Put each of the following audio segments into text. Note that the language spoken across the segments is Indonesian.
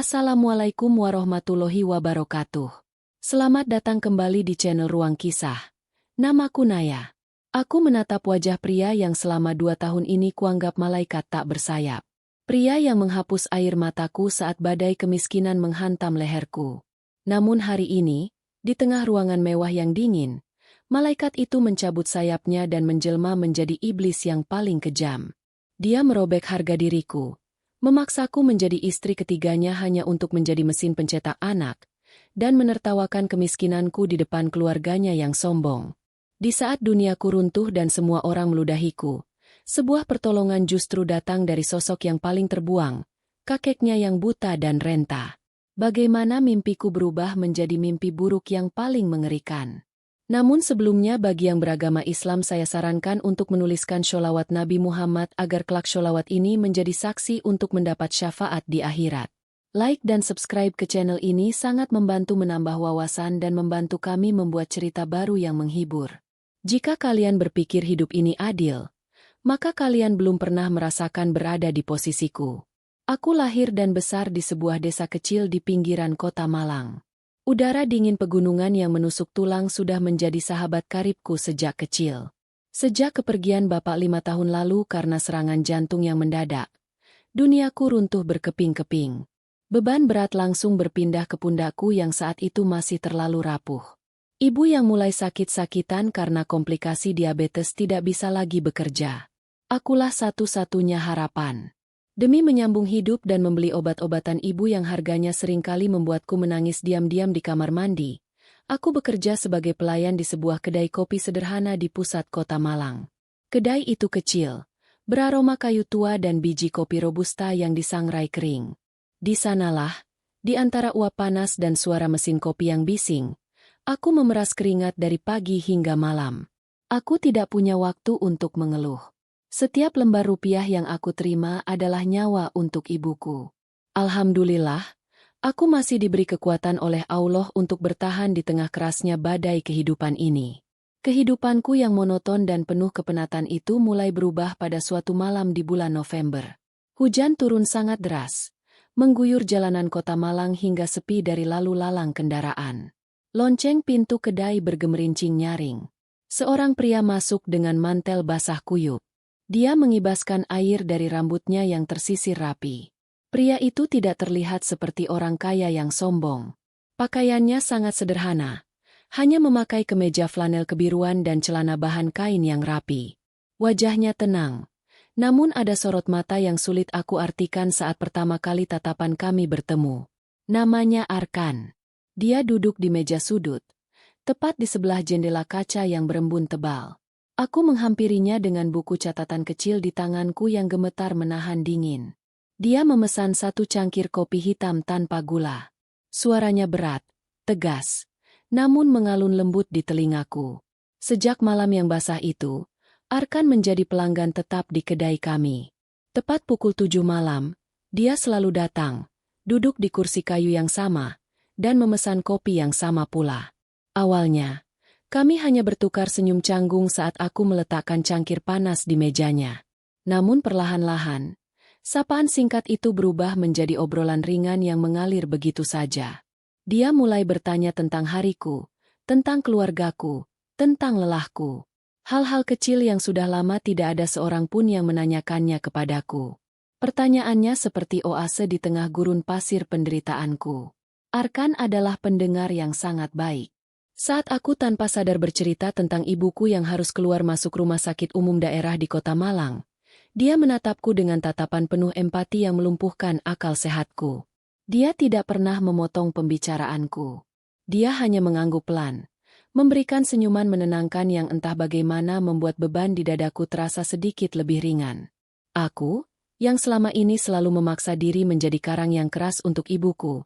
Assalamualaikum warahmatullahi wabarakatuh. Selamat datang kembali di channel Ruang Kisah. Namaku Naya. Aku menatap wajah pria yang selama 2 tahun ini kuanggap malaikat tak bersayap. Pria yang menghapus air mataku saat badai kemiskinan menghantam leherku. Namun hari ini, di tengah ruangan mewah yang dingin, malaikat itu mencabut sayapnya dan menjelma menjadi iblis yang paling kejam. Dia merobek harga diriku. Memaksaku menjadi istri ketiganya hanya untuk menjadi mesin pencetak anak, dan menertawakan kemiskinanku di depan keluarganya yang sombong. Di saat duniaku runtuh dan semua orang meludahiku, sebuah pertolongan justru datang dari sosok yang paling terbuang, kakeknya yang buta dan renta. Bagaimana mimpiku berubah menjadi mimpi buruk yang paling mengerikan. Namun sebelumnya bagi yang beragama Islam saya sarankan untuk menuliskan sholawat Nabi Muhammad agar kelak sholawat ini menjadi saksi untuk mendapat syafaat di akhirat. Like dan subscribe ke channel ini sangat membantu menambah wawasan dan membantu kami membuat cerita baru yang menghibur. Jika kalian berpikir hidup ini adil, maka kalian belum pernah merasakan berada di posisiku. Aku lahir dan besar di sebuah desa kecil di pinggiran kota Malang. Udara dingin pegunungan yang menusuk tulang sudah menjadi sahabat karibku sejak kecil. Sejak kepergian bapak 5 tahun lalu karena serangan jantung yang mendadak, duniaku runtuh berkeping-keping. Beban berat langsung berpindah ke pundakku yang saat itu masih terlalu rapuh. Ibu yang mulai sakit-sakitan karena komplikasi diabetes tidak bisa lagi bekerja. Akulah satu-satunya harapan. Demi menyambung hidup dan membeli obat-obatan ibu yang harganya seringkali membuatku menangis diam-diam di kamar mandi, aku bekerja sebagai pelayan di sebuah kedai kopi sederhana di pusat kota Malang. Kedai itu kecil, beraroma kayu tua dan biji kopi robusta yang disangrai kering. Di sanalah, di antara uap panas dan suara mesin kopi yang bising, aku memeras keringat dari pagi hingga malam. Aku tidak punya waktu untuk mengeluh. Setiap lembar rupiah yang aku terima adalah nyawa untuk ibuku. Alhamdulillah, aku masih diberi kekuatan oleh Allah untuk bertahan di tengah kerasnya badai kehidupan ini. Kehidupanku yang monoton dan penuh kepenatan itu mulai berubah pada suatu malam di bulan November. Hujan turun sangat deras, mengguyur jalanan kota Malang hingga sepi dari lalu lalang kendaraan. Lonceng pintu kedai bergemerincing nyaring. Seorang pria masuk dengan mantel basah kuyup. Dia mengibaskan air dari rambutnya yang tersisir rapi. Pria itu tidak terlihat seperti orang kaya yang sombong. Pakaiannya sangat sederhana, hanya memakai kemeja flanel kebiruan dan celana bahan kain yang rapi. Wajahnya tenang, namun ada sorot mata yang sulit aku artikan saat pertama kali tatapan kami bertemu. Namanya Arkan. Dia duduk di meja sudut, tepat di sebelah jendela kaca yang berembun tebal. Aku menghampirinya dengan buku catatan kecil di tanganku yang gemetar menahan dingin. Dia memesan 1 cangkir kopi hitam tanpa gula. Suaranya berat, tegas, namun mengalun lembut di telingaku. Sejak malam yang basah itu, Arkan menjadi pelanggan tetap di kedai kami. Tepat pukul 7 malam, dia selalu datang, duduk di kursi kayu yang sama, dan memesan kopi yang sama pula. Awalnya, kami hanya bertukar senyum canggung saat aku meletakkan cangkir panas di mejanya. Namun perlahan-lahan, sapaan singkat itu berubah menjadi obrolan ringan yang mengalir begitu saja. Dia mulai bertanya tentang hariku, tentang keluargaku, tentang lelahku. Hal-hal kecil yang sudah lama tidak ada seorang pun yang menanyakannya kepadaku. Pertanyaannya seperti oase di tengah gurun pasir penderitaanku. Arkan adalah pendengar yang sangat baik. Saat aku tanpa sadar bercerita tentang ibuku yang harus keluar masuk rumah sakit umum daerah di kota Malang, dia menatapku dengan tatapan penuh empati yang melumpuhkan akal sehatku. Dia tidak pernah memotong pembicaraanku. Dia hanya mengangguk pelan, memberikan senyuman menenangkan yang entah bagaimana membuat beban di dadaku terasa sedikit lebih ringan. Aku, yang selama ini selalu memaksa diri menjadi karang yang keras untuk ibuku,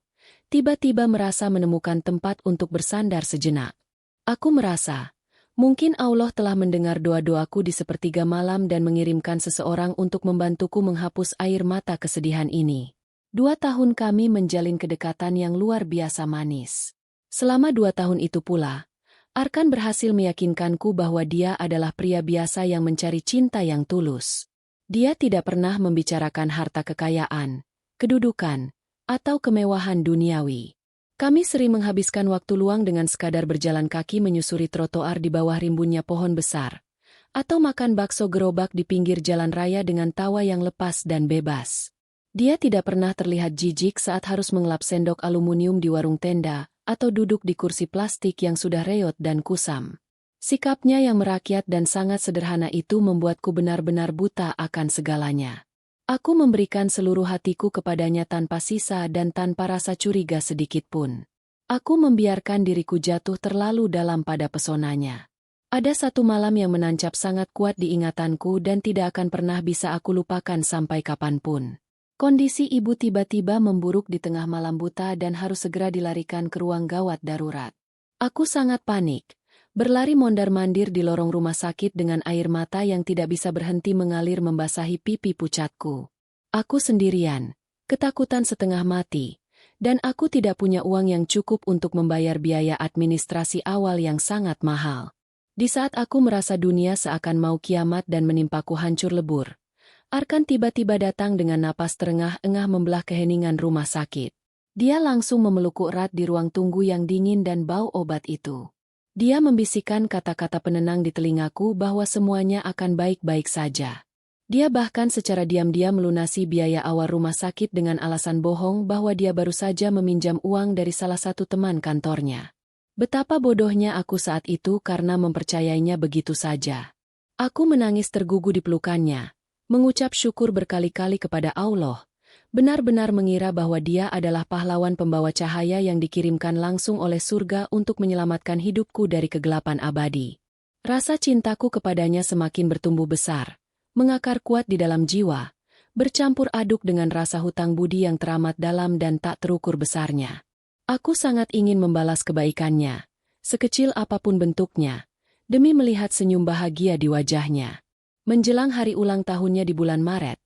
tiba-tiba merasa menemukan tempat untuk bersandar sejenak. Aku merasa, mungkin Allah telah mendengar doa-doaku di sepertiga malam dan mengirimkan seseorang untuk membantuku menghapus air mata kesedihan ini. 2 tahun kami menjalin kedekatan yang luar biasa manis. Selama 2 tahun itu pula, Arkan berhasil meyakinkanku bahwa dia adalah pria biasa yang mencari cinta yang tulus. Dia tidak pernah membicarakan harta kekayaan, kedudukan, atau kemewahan duniawi. Kami sering menghabiskan waktu luang dengan sekadar berjalan kaki menyusuri trotoar di bawah rimbunnya pohon besar, atau makan bakso gerobak di pinggir jalan raya dengan tawa yang lepas dan bebas. Dia tidak pernah terlihat jijik saat harus mengelap sendok aluminium di warung tenda, atau duduk di kursi plastik yang sudah reot dan kusam. Sikapnya yang merakyat dan sangat sederhana itu membuatku benar-benar buta akan segalanya. Aku memberikan seluruh hatiku kepadanya tanpa sisa dan tanpa rasa curiga sedikit pun. Aku membiarkan diriku jatuh terlalu dalam pada pesonanya. Ada satu malam yang menancap sangat kuat di ingatanku dan tidak akan pernah bisa aku lupakan sampai kapanpun. Kondisi ibu tiba-tiba memburuk di tengah malam buta dan harus segera dilarikan ke ruang gawat darurat. Aku sangat panik. Berlari mondar-mandir di lorong rumah sakit dengan air mata yang tidak bisa berhenti mengalir membasahi pipi pucatku. Aku sendirian, ketakutan setengah mati, dan aku tidak punya uang yang cukup untuk membayar biaya administrasi awal yang sangat mahal. Di saat aku merasa dunia seakan mau kiamat dan menimpaku hancur lebur, Arkan tiba-tiba datang dengan napas terengah-engah membelah keheningan rumah sakit. Dia langsung memelukku erat di ruang tunggu yang dingin dan bau obat itu. Dia membisikkan kata-kata penenang di telingaku bahwa semuanya akan baik-baik saja. Dia bahkan secara diam-diam melunasi biaya awal rumah sakit dengan alasan bohong bahwa dia baru saja meminjam uang dari salah satu teman kantornya. Betapa bodohnya aku saat itu karena mempercayainya begitu saja. Aku menangis tergugu di pelukannya, mengucap syukur berkali-kali kepada Allah. Benar-benar mengira bahwa dia adalah pahlawan pembawa cahaya yang dikirimkan langsung oleh surga untuk menyelamatkan hidupku dari kegelapan abadi. Rasa cintaku kepadanya semakin bertumbuh besar, mengakar kuat di dalam jiwa, bercampur aduk dengan rasa hutang budi yang teramat dalam dan tak terukur besarnya. Aku sangat ingin membalas kebaikannya, sekecil apapun bentuknya, demi melihat senyum bahagia di wajahnya. Menjelang hari ulang tahunnya di bulan Maret,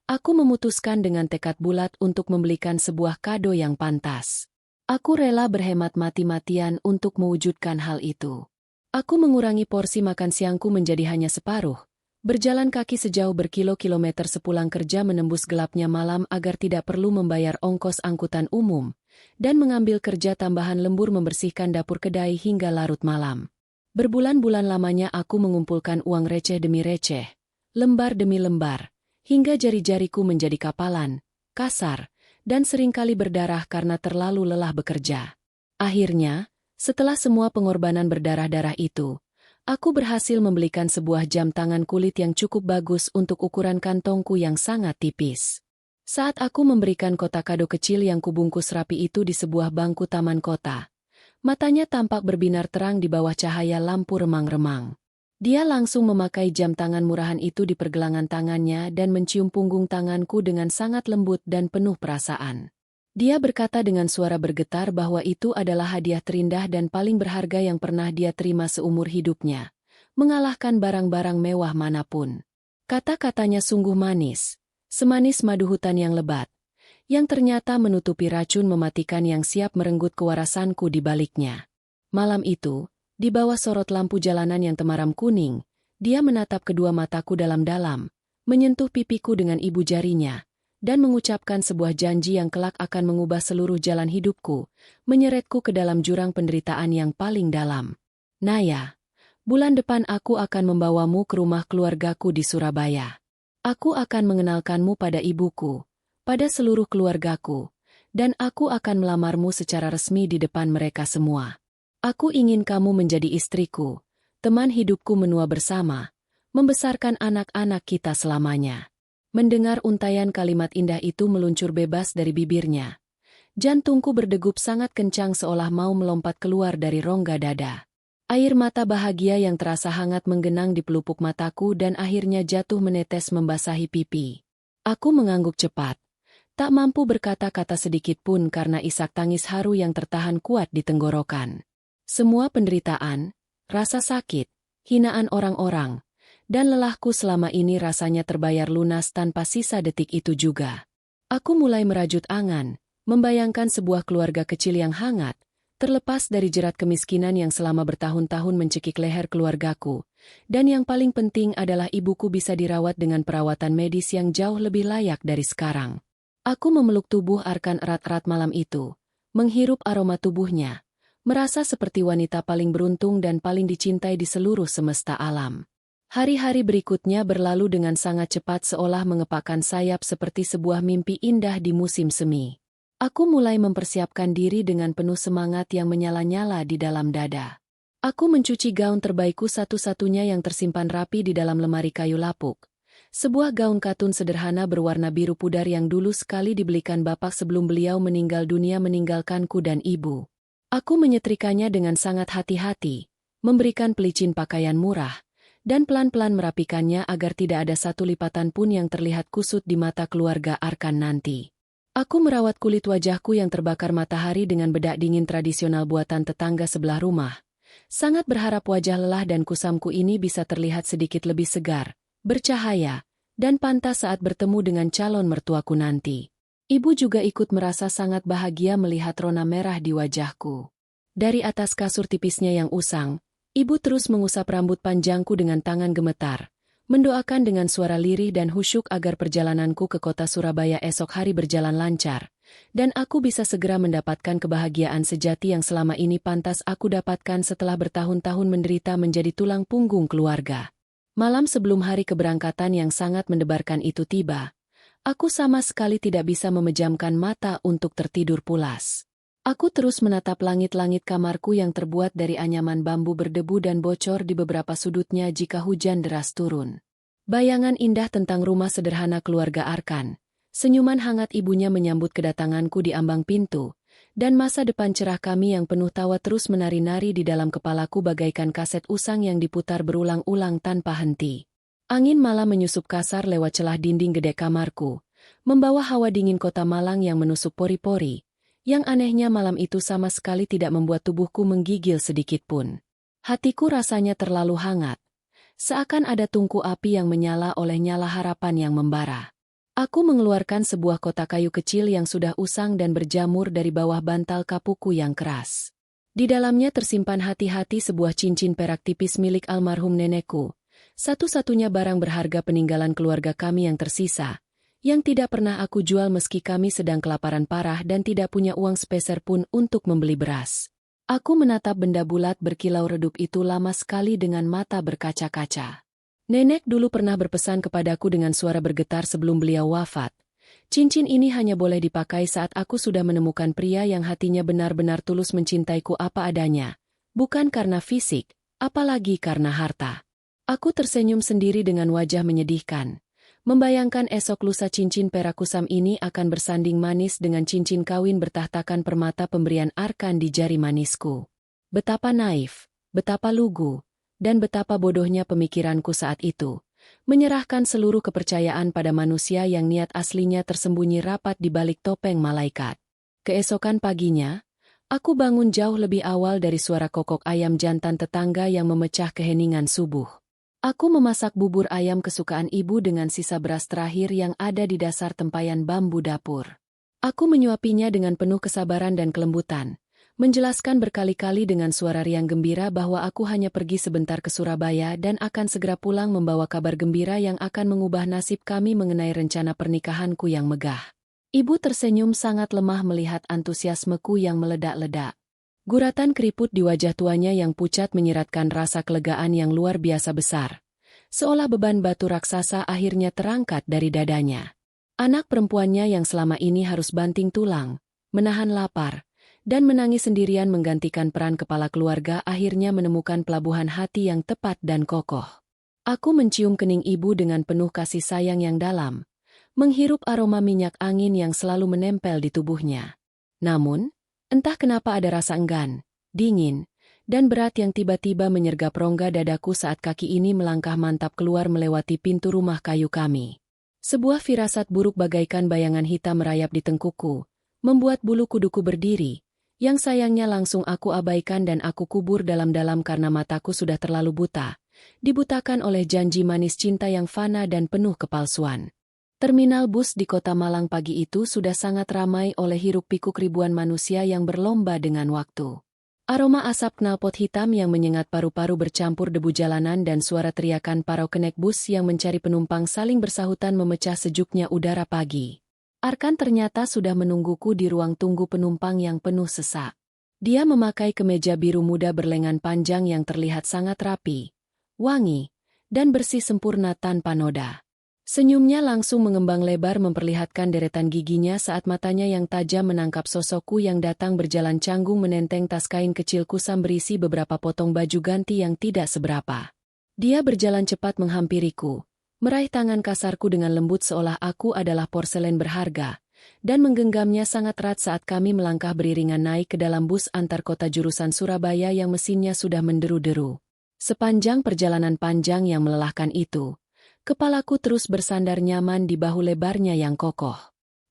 aku memutuskan dengan tekad bulat untuk membelikan sebuah kado yang pantas. Aku rela berhemat mati-matian untuk mewujudkan hal itu. Aku mengurangi porsi makan siangku menjadi hanya separuh, berjalan kaki sejauh berkilo-kilometer sepulang kerja menembus gelapnya malam agar tidak perlu membayar ongkos angkutan umum, dan mengambil kerja tambahan lembur membersihkan dapur kedai hingga larut malam. Berbulan-bulan lamanya aku mengumpulkan uang receh demi receh, lembar demi lembar, hingga jari-jariku menjadi kapalan, kasar, dan seringkali berdarah karena terlalu lelah bekerja. Akhirnya, setelah semua pengorbanan berdarah-darah itu, aku berhasil membelikan sebuah jam tangan kulit yang cukup bagus untuk ukuran kantongku yang sangat tipis. Saat aku memberikan kotak kado kecil yang kubungkus rapi itu di sebuah bangku taman kota, matanya tampak berbinar terang di bawah cahaya lampu remang-remang. Dia langsung memakai jam tangan murahan itu di pergelangan tangannya dan mencium punggung tanganku dengan sangat lembut dan penuh perasaan. Dia berkata dengan suara bergetar bahwa itu adalah hadiah terindah dan paling berharga yang pernah dia terima seumur hidupnya, mengalahkan barang-barang mewah manapun. Kata-katanya sungguh manis, semanis madu hutan yang lebat, yang ternyata menutupi racun mematikan yang siap merenggut kewarasanku di baliknya. Malam itu, di bawah sorot lampu jalanan yang temaram kuning, dia menatap kedua mataku dalam-dalam, menyentuh pipiku dengan ibu jarinya, dan mengucapkan sebuah janji yang kelak akan mengubah seluruh jalan hidupku, menyeretku ke dalam jurang penderitaan yang paling dalam. Naya, bulan depan aku akan membawamu ke rumah keluargaku di Surabaya. Aku akan mengenalkanmu pada ibuku, pada seluruh keluargaku, dan aku akan melamarmu secara resmi di depan mereka semua. Aku ingin kamu menjadi istriku, teman hidupku menua bersama, membesarkan anak-anak kita selamanya. Mendengar untayan kalimat indah itu meluncur bebas dari bibirnya. Jantungku berdegup sangat kencang seolah mau melompat keluar dari rongga dada. Air mata bahagia yang terasa hangat menggenang di pelupuk mataku dan akhirnya jatuh menetes membasahi pipi. Aku mengangguk cepat, tak mampu berkata-kata sedikit pun karena isak tangis haru yang tertahan kuat di tenggorokan. Semua penderitaan, rasa sakit, hinaan orang-orang, dan lelahku selama ini rasanya terbayar lunas tanpa sisa detik itu juga. Aku mulai merajut angan, membayangkan sebuah keluarga kecil yang hangat, terlepas dari jerat kemiskinan yang selama bertahun-tahun mencekik leher keluargaku, dan yang paling penting adalah ibuku bisa dirawat dengan perawatan medis yang jauh lebih layak dari sekarang. Aku memeluk tubuh Arkan erat-erat malam itu, menghirup aroma tubuhnya, merasa seperti wanita paling beruntung dan paling dicintai di seluruh semesta alam. Hari-hari berikutnya berlalu dengan sangat cepat seolah mengepakkan sayap seperti sebuah mimpi indah di musim semi. Aku mulai mempersiapkan diri dengan penuh semangat yang menyala-nyala di dalam dada. Aku mencuci gaun terbaikku satu-satunya yang tersimpan rapi di dalam lemari kayu lapuk. Sebuah gaun katun sederhana berwarna biru pudar yang dulu sekali dibelikan bapak sebelum beliau meninggal dunia meninggalkanku dan ibu. Aku menyetrikanya dengan sangat hati-hati, memberikan pelicin pakaian murah, dan pelan-pelan merapikannya agar tidak ada satu lipatan pun yang terlihat kusut di mata keluarga Arkan nanti. Aku merawat kulit wajahku yang terbakar matahari dengan bedak dingin tradisional buatan tetangga sebelah rumah. Sangat berharap wajah lelah dan kusamku ini bisa terlihat sedikit lebih segar, bercahaya, dan pantas saat bertemu dengan calon mertuaku nanti. Ibu juga ikut merasa sangat bahagia melihat rona merah di wajahku. Dari atas kasur tipisnya yang usang, ibu terus mengusap rambut panjangku dengan tangan gemetar, mendoakan dengan suara lirih dan khusyuk agar perjalananku ke kota Surabaya esok hari berjalan lancar, dan aku bisa segera mendapatkan kebahagiaan sejati yang selama ini pantas aku dapatkan setelah bertahun-tahun menderita menjadi tulang punggung keluarga. Malam sebelum hari keberangkatan yang sangat mendebarkan itu tiba, aku sama sekali tidak bisa memejamkan mata untuk tertidur pulas. Aku terus menatap langit-langit kamarku yang terbuat dari anyaman bambu berdebu dan bocor di beberapa sudutnya jika hujan deras turun. Bayangan indah tentang rumah sederhana keluarga Arkan, senyuman hangat ibunya menyambut kedatanganku di ambang pintu, dan masa depan cerah kami yang penuh tawa terus menari-nari di dalam kepalaku bagaikan kaset usang yang diputar berulang-ulang tanpa henti. Angin malam menyusup kasar lewat celah dinding gede kamarku, membawa hawa dingin kota Malang yang menusuk pori-pori. Yang anehnya malam itu sama sekali tidak membuat tubuhku menggigil sedikitpun. Hatiku rasanya terlalu hangat. Seakan ada tungku api yang menyala oleh nyala harapan yang membara. Aku mengeluarkan sebuah kotak kayu kecil yang sudah usang dan berjamur dari bawah bantal kapuku yang keras. Di dalamnya tersimpan hati-hati sebuah cincin perak tipis milik almarhum nenekku. Satu-satunya barang berharga peninggalan keluarga kami yang tersisa, yang tidak pernah aku jual meski kami sedang kelaparan parah dan tidak punya uang sepeser pun untuk membeli beras. Aku menatap benda bulat berkilau redup itu lama sekali dengan mata berkaca-kaca. Nenek dulu pernah berpesan kepadaku dengan suara bergetar sebelum beliau wafat. Cincin ini hanya boleh dipakai saat aku sudah menemukan pria yang hatinya benar-benar tulus mencintaiku apa adanya, bukan karena fisik, apalagi karena harta. Aku tersenyum sendiri dengan wajah menyedihkan. Membayangkan esok lusa cincin perak kusam ini akan bersanding manis dengan cincin kawin bertahtakan permata pemberian Arkan di jari manisku. Betapa naif, betapa lugu, dan betapa bodohnya pemikiranku saat itu. Menyerahkan seluruh kepercayaan pada manusia yang niat aslinya tersembunyi rapat di balik topeng malaikat. Keesokan paginya, aku bangun jauh lebih awal dari suara kokok ayam jantan tetangga yang memecah keheningan subuh. Aku memasak bubur ayam kesukaan ibu dengan sisa beras terakhir yang ada di dasar tempayan bambu dapur. Aku menyuapinya dengan penuh kesabaran dan kelembutan, menjelaskan berkali-kali dengan suara riang gembira bahwa aku hanya pergi sebentar ke Surabaya dan akan segera pulang membawa kabar gembira yang akan mengubah nasib kami mengenai rencana pernikahanku yang megah. Ibu tersenyum sangat lemah melihat antusiasmeku yang meledak-ledak. Guratan keriput di wajah tuanya yang pucat menyiratkan rasa kelegaan yang luar biasa besar. Seolah beban batu raksasa akhirnya terangkat dari dadanya. Anak perempuannya yang selama ini harus banting tulang, menahan lapar, dan menangis sendirian menggantikan peran kepala keluarga akhirnya menemukan pelabuhan hati yang tepat dan kokoh. Aku mencium kening ibu dengan penuh kasih sayang yang dalam, menghirup aroma minyak angin yang selalu menempel di tubuhnya. Namun, entah kenapa ada rasa enggan, dingin, dan berat yang tiba-tiba menyergap rongga dadaku saat kaki ini melangkah mantap keluar melewati pintu rumah kayu kami. Sebuah firasat buruk bagaikan bayangan hitam merayap di tengkukku, membuat bulu kuduku berdiri, yang sayangnya langsung aku abaikan dan aku kubur dalam-dalam karena mataku sudah terlalu buta, dibutakan oleh janji manis cinta yang fana dan penuh kepalsuan. Terminal bus di kota Malang pagi itu sudah sangat ramai oleh hiruk-pikuk ribuan manusia yang berlomba dengan waktu. Aroma asap knalpot hitam yang menyengat paru-paru bercampur debu jalanan dan suara teriakan para kenek bus yang mencari penumpang saling bersahutan memecah sejuknya udara pagi. Arkan ternyata sudah menungguku di ruang tunggu penumpang yang penuh sesak. Dia memakai kemeja biru muda berlengan panjang yang terlihat sangat rapi, wangi, dan bersih sempurna tanpa noda. Senyumnya langsung mengembang lebar memperlihatkan deretan giginya saat matanya yang tajam menangkap sosokku yang datang berjalan canggung menenteng tas kain kecil kusam berisi beberapa potong baju ganti yang tidak seberapa. Dia berjalan cepat menghampiriku, meraih tangan kasarku dengan lembut seolah aku adalah porselen berharga, dan menggenggamnya sangat erat saat kami melangkah beriringan naik ke dalam bus antar kota jurusan Surabaya yang mesinnya sudah menderu-deru. Sepanjang perjalanan panjang yang melelahkan itu, kepalaku terus bersandar nyaman di bahu lebarnya yang kokoh.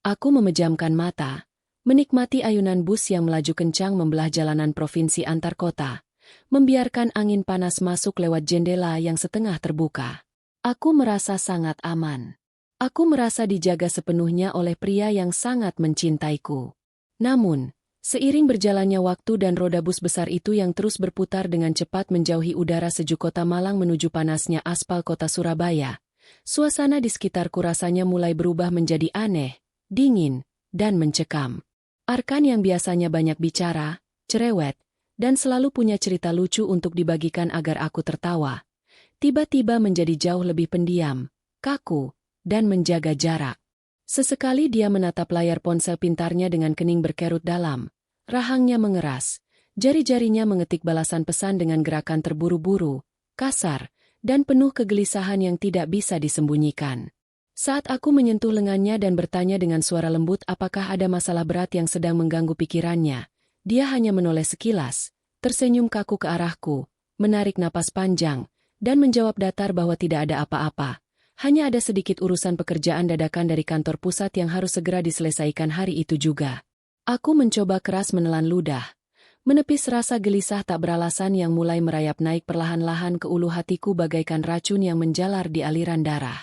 Aku memejamkan mata, menikmati ayunan bus yang melaju kencang membelah jalanan provinsi antar kota, membiarkan angin panas masuk lewat jendela yang setengah terbuka. Aku merasa sangat aman. Aku merasa dijaga sepenuhnya oleh pria yang sangat mencintaiku. Namun, seiring berjalannya waktu dan roda bus besar itu yang terus berputar dengan cepat menjauhi udara sejuk kota Malang menuju panasnya aspal kota Surabaya, suasana di sekitarku rasanya mulai berubah menjadi aneh, dingin, dan mencekam. Arkan yang biasanya banyak bicara, cerewet, dan selalu punya cerita lucu untuk dibagikan agar aku tertawa, tiba-tiba menjadi jauh lebih pendiam, kaku, dan menjaga jarak. Sesekali dia menatap layar ponsel pintarnya dengan kening berkerut dalam. Rahangnya mengeras, jari-jarinya mengetik balasan pesan dengan gerakan terburu-buru, kasar, dan penuh kegelisahan yang tidak bisa disembunyikan. Saat aku menyentuh lengannya dan bertanya dengan suara lembut apakah ada masalah berat yang sedang mengganggu pikirannya, dia hanya menoleh sekilas, tersenyum kaku ke arahku, menarik napas panjang, dan menjawab datar bahwa tidak ada apa-apa. Hanya ada sedikit urusan pekerjaan dadakan dari kantor pusat yang harus segera diselesaikan hari itu juga. Aku mencoba keras menelan ludah, menepis rasa gelisah tak beralasan yang mulai merayap naik perlahan-lahan ke ulu hatiku bagaikan racun yang menjalar di aliran darah.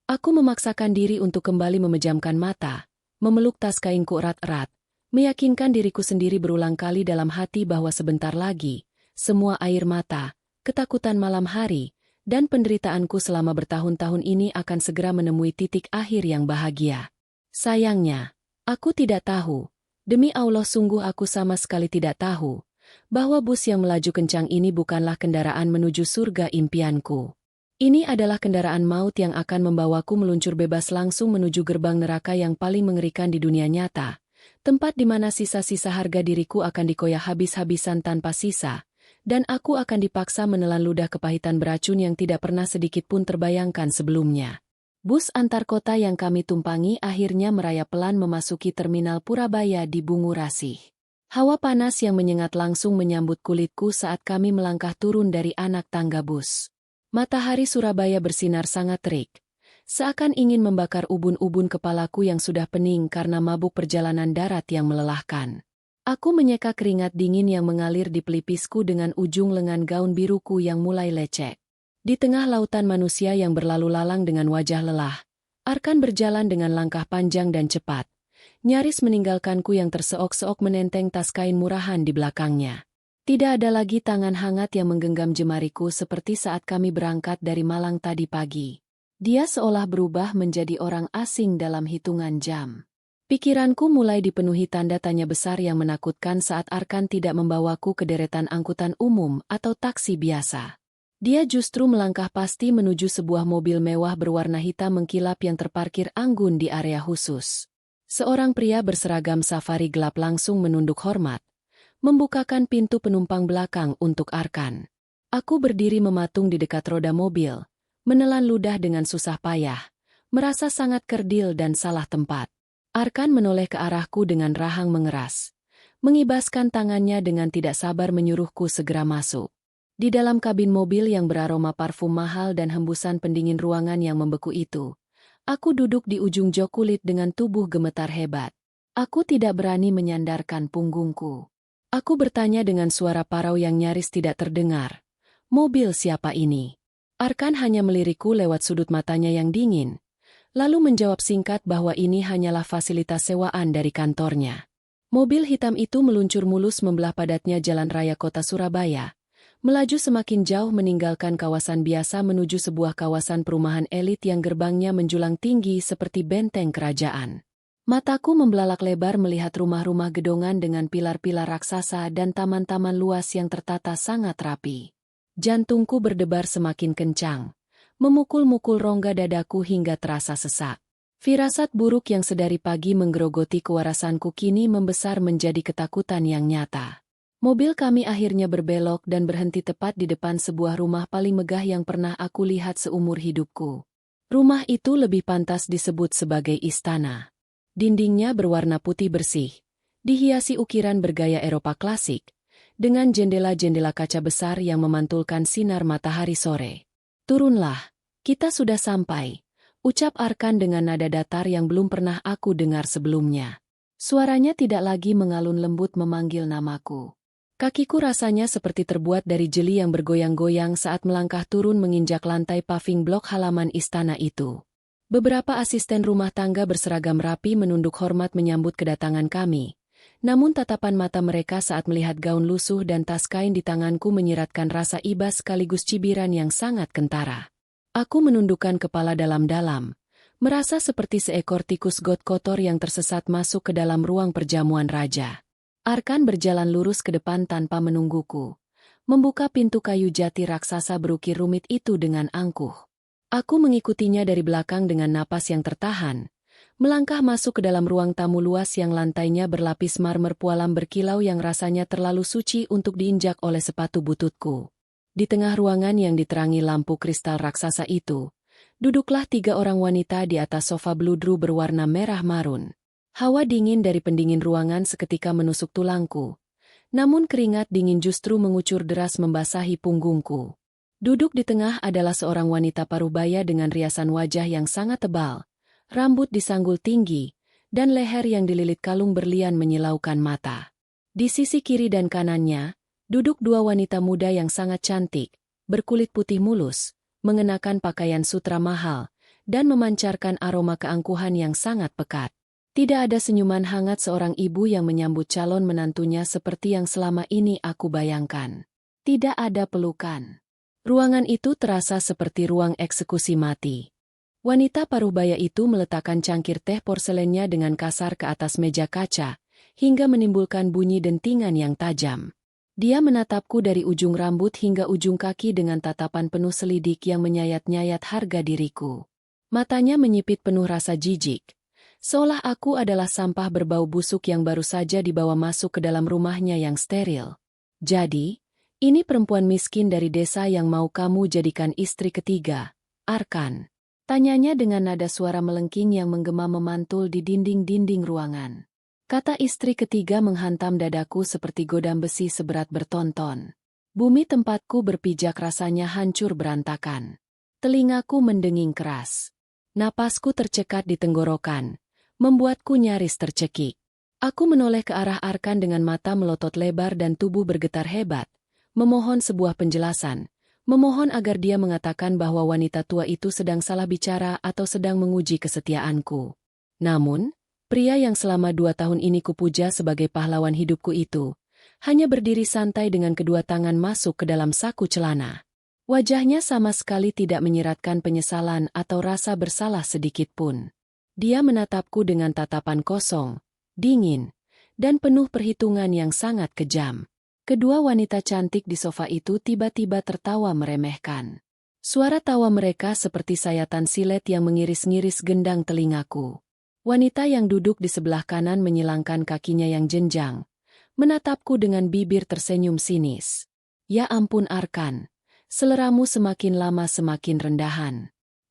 Aku memaksakan diri untuk kembali memejamkan mata, memeluk tas kainku erat-erat, meyakinkan diriku sendiri berulang kali dalam hati bahwa sebentar lagi, semua air mata, ketakutan malam hari, dan penderitaanku selama bertahun-tahun ini akan segera menemui titik akhir yang bahagia. Sayangnya, aku tidak tahu, demi Allah sungguh aku sama sekali tidak tahu, bahwa bus yang melaju kencang ini bukanlah kendaraan menuju surga impianku. Ini adalah kendaraan maut yang akan membawaku meluncur bebas langsung menuju gerbang neraka yang paling mengerikan di dunia nyata, tempat di mana sisa-sisa harga diriku akan dikoyak habis-habisan tanpa sisa, dan aku akan dipaksa menelan ludah kepahitan beracun yang tidak pernah sedikit pun terbayangkan sebelumnya. Bus antar kota yang kami tumpangi akhirnya merayap pelan memasuki terminal Purabaya di Bungurasi. Hawa panas yang menyengat langsung menyambut kulitku saat kami melangkah turun dari anak tangga bus. Matahari Surabaya bersinar sangat terik, seakan ingin membakar ubun-ubun kepalaku yang sudah pening karena mabuk perjalanan darat yang melelahkan. Aku menyeka keringat dingin yang mengalir di pelipisku dengan ujung lengan gaun biruku yang mulai lecek. Di tengah lautan manusia yang berlalu lalang dengan wajah lelah, Arkan berjalan dengan langkah panjang dan cepat, nyaris meninggalkanku yang terseok-seok menenteng tas kain murahan di belakangnya. Tidak ada lagi tangan hangat yang menggenggam jemariku seperti saat kami berangkat dari Malang tadi pagi. Dia seolah berubah menjadi orang asing dalam hitungan jam. Pikiranku mulai dipenuhi tanda tanya besar yang menakutkan saat Arkan tidak membawaku ke deretan angkutan umum atau taksi biasa. Dia justru melangkah pasti menuju sebuah mobil mewah berwarna hitam mengkilap yang terparkir anggun di area khusus. Seorang pria berseragam safari gelap langsung menunduk hormat, membukakan pintu penumpang belakang untuk Arkan. Aku berdiri mematung di dekat roda mobil, menelan ludah dengan susah payah, merasa sangat kerdil dan salah tempat. Arkan menoleh ke arahku dengan rahang mengeras, mengibaskan tangannya dengan tidak sabar menyuruhku segera masuk. Di dalam kabin mobil yang beraroma parfum mahal dan hembusan pendingin ruangan yang membeku itu, aku duduk di ujung jok kulit dengan tubuh gemetar hebat. Aku tidak berani menyandarkan punggungku. Aku bertanya dengan suara parau yang nyaris tidak terdengar. Mobil siapa ini? Arkan hanya melirikku lewat sudut matanya yang dingin, lalu menjawab singkat bahwa ini hanyalah fasilitas sewaan dari kantornya. Mobil hitam itu meluncur mulus membelah padatnya jalan raya kota Surabaya, melaju semakin jauh meninggalkan kawasan biasa menuju sebuah kawasan perumahan elit yang gerbangnya menjulang tinggi seperti benteng kerajaan. Mataku membelalak lebar melihat rumah-rumah gedongan dengan pilar-pilar raksasa dan taman-taman luas yang tertata sangat rapi. Jantungku berdebar semakin kencang, memukul-mukul rongga dadaku hingga terasa sesak. Firasat buruk yang sedari pagi menggerogoti kewarasanku kini membesar menjadi ketakutan yang nyata. Mobil kami akhirnya berbelok dan berhenti tepat di depan sebuah rumah paling megah yang pernah aku lihat seumur hidupku. Rumah itu lebih pantas disebut sebagai istana. Dindingnya berwarna putih bersih, dihiasi ukiran bergaya Eropa klasik, dengan jendela-jendela kaca besar yang memantulkan sinar matahari sore. "Turunlah, kita sudah sampai," ucap Arkan dengan nada datar yang belum pernah aku dengar sebelumnya. Suaranya tidak lagi mengalun lembut memanggil namaku. Kakiku rasanya seperti terbuat dari jeli yang bergoyang-goyang saat melangkah turun menginjak lantai paving blok halaman istana itu. Beberapa asisten rumah tangga berseragam rapi menunduk hormat menyambut kedatangan kami. Namun tatapan mata mereka saat melihat gaun lusuh dan tas kain di tanganku menyiratkan rasa iba sekaligus cibiran yang sangat kentara. Aku menundukkan kepala dalam-dalam, merasa seperti seekor tikus got kotor yang tersesat masuk ke dalam ruang perjamuan raja. Arkan berjalan lurus ke depan tanpa menungguku, membuka pintu kayu jati raksasa berukir rumit itu dengan angkuh. Aku mengikutinya dari belakang dengan napas yang tertahan, melangkah masuk ke dalam ruang tamu luas yang lantainya berlapis marmer pualam berkilau yang rasanya terlalu suci untuk diinjak oleh sepatu bututku. Di tengah ruangan yang diterangi lampu kristal raksasa itu, duduklah 3 orang wanita di atas sofa bludru berwarna merah marun. Hawa dingin dari pendingin ruangan seketika menusuk tulangku, namun keringat dingin justru mengucur deras membasahi punggungku. Duduk di tengah adalah seorang wanita parubaya dengan riasan wajah yang sangat tebal, rambut disanggul tinggi, dan leher yang dililit kalung berlian menyilaukan mata. Di sisi kiri dan kanannya, duduk 2 wanita muda yang sangat cantik, berkulit putih mulus, mengenakan pakaian sutra mahal, dan memancarkan aroma keangkuhan yang sangat pekat. Tidak ada senyuman hangat seorang ibu yang menyambut calon menantunya seperti yang selama ini aku bayangkan. Tidak ada pelukan. Ruangan itu terasa seperti ruang eksekusi mati. Wanita parubaya itu meletakkan cangkir teh porselennya dengan kasar ke atas meja kaca, hingga menimbulkan bunyi dentingan yang tajam. Dia menatapku dari ujung rambut hingga ujung kaki dengan tatapan penuh selidik yang menyayat-nyayat harga diriku. Matanya menyipit penuh rasa jijik, seolah aku adalah sampah berbau busuk yang baru saja dibawa masuk ke dalam rumahnya yang steril. "Jadi, ini perempuan miskin dari desa yang mau kamu jadikan istri ketiga, Arkan?" Tanyanya dengan nada suara melengking yang menggema memantul di dinding-dinding ruangan. Kata istri ketiga menghantam dadaku seperti godam besi seberat bertonton. Bumi tempatku berpijak rasanya hancur berantakan. Telingaku mendenging keras. Napasku tercekat di tenggorokan, membuatku nyaris tercekik. Aku menoleh ke arah Arkan dengan mata melotot lebar dan tubuh bergetar hebat, memohon sebuah penjelasan, memohon agar dia mengatakan bahwa wanita tua itu sedang salah bicara atau sedang menguji kesetiaanku. Namun, pria yang selama 2 tahun ini kupuja sebagai pahlawan hidupku itu, hanya berdiri santai dengan kedua tangan masuk ke dalam saku celana. Wajahnya sama sekali tidak menyiratkan penyesalan atau rasa bersalah sedikit pun. Dia menatapku dengan tatapan kosong, dingin, dan penuh perhitungan yang sangat kejam. Kedua wanita cantik di sofa itu tiba-tiba tertawa meremehkan. Suara tawa mereka seperti sayatan silet yang mengiris-ngiris gendang telingaku. Wanita yang duduk di sebelah kanan menyilangkan kakinya yang jenjang, menatapku dengan bibir tersenyum sinis. "Ya ampun Arkan, seleramu semakin lama semakin rendahan.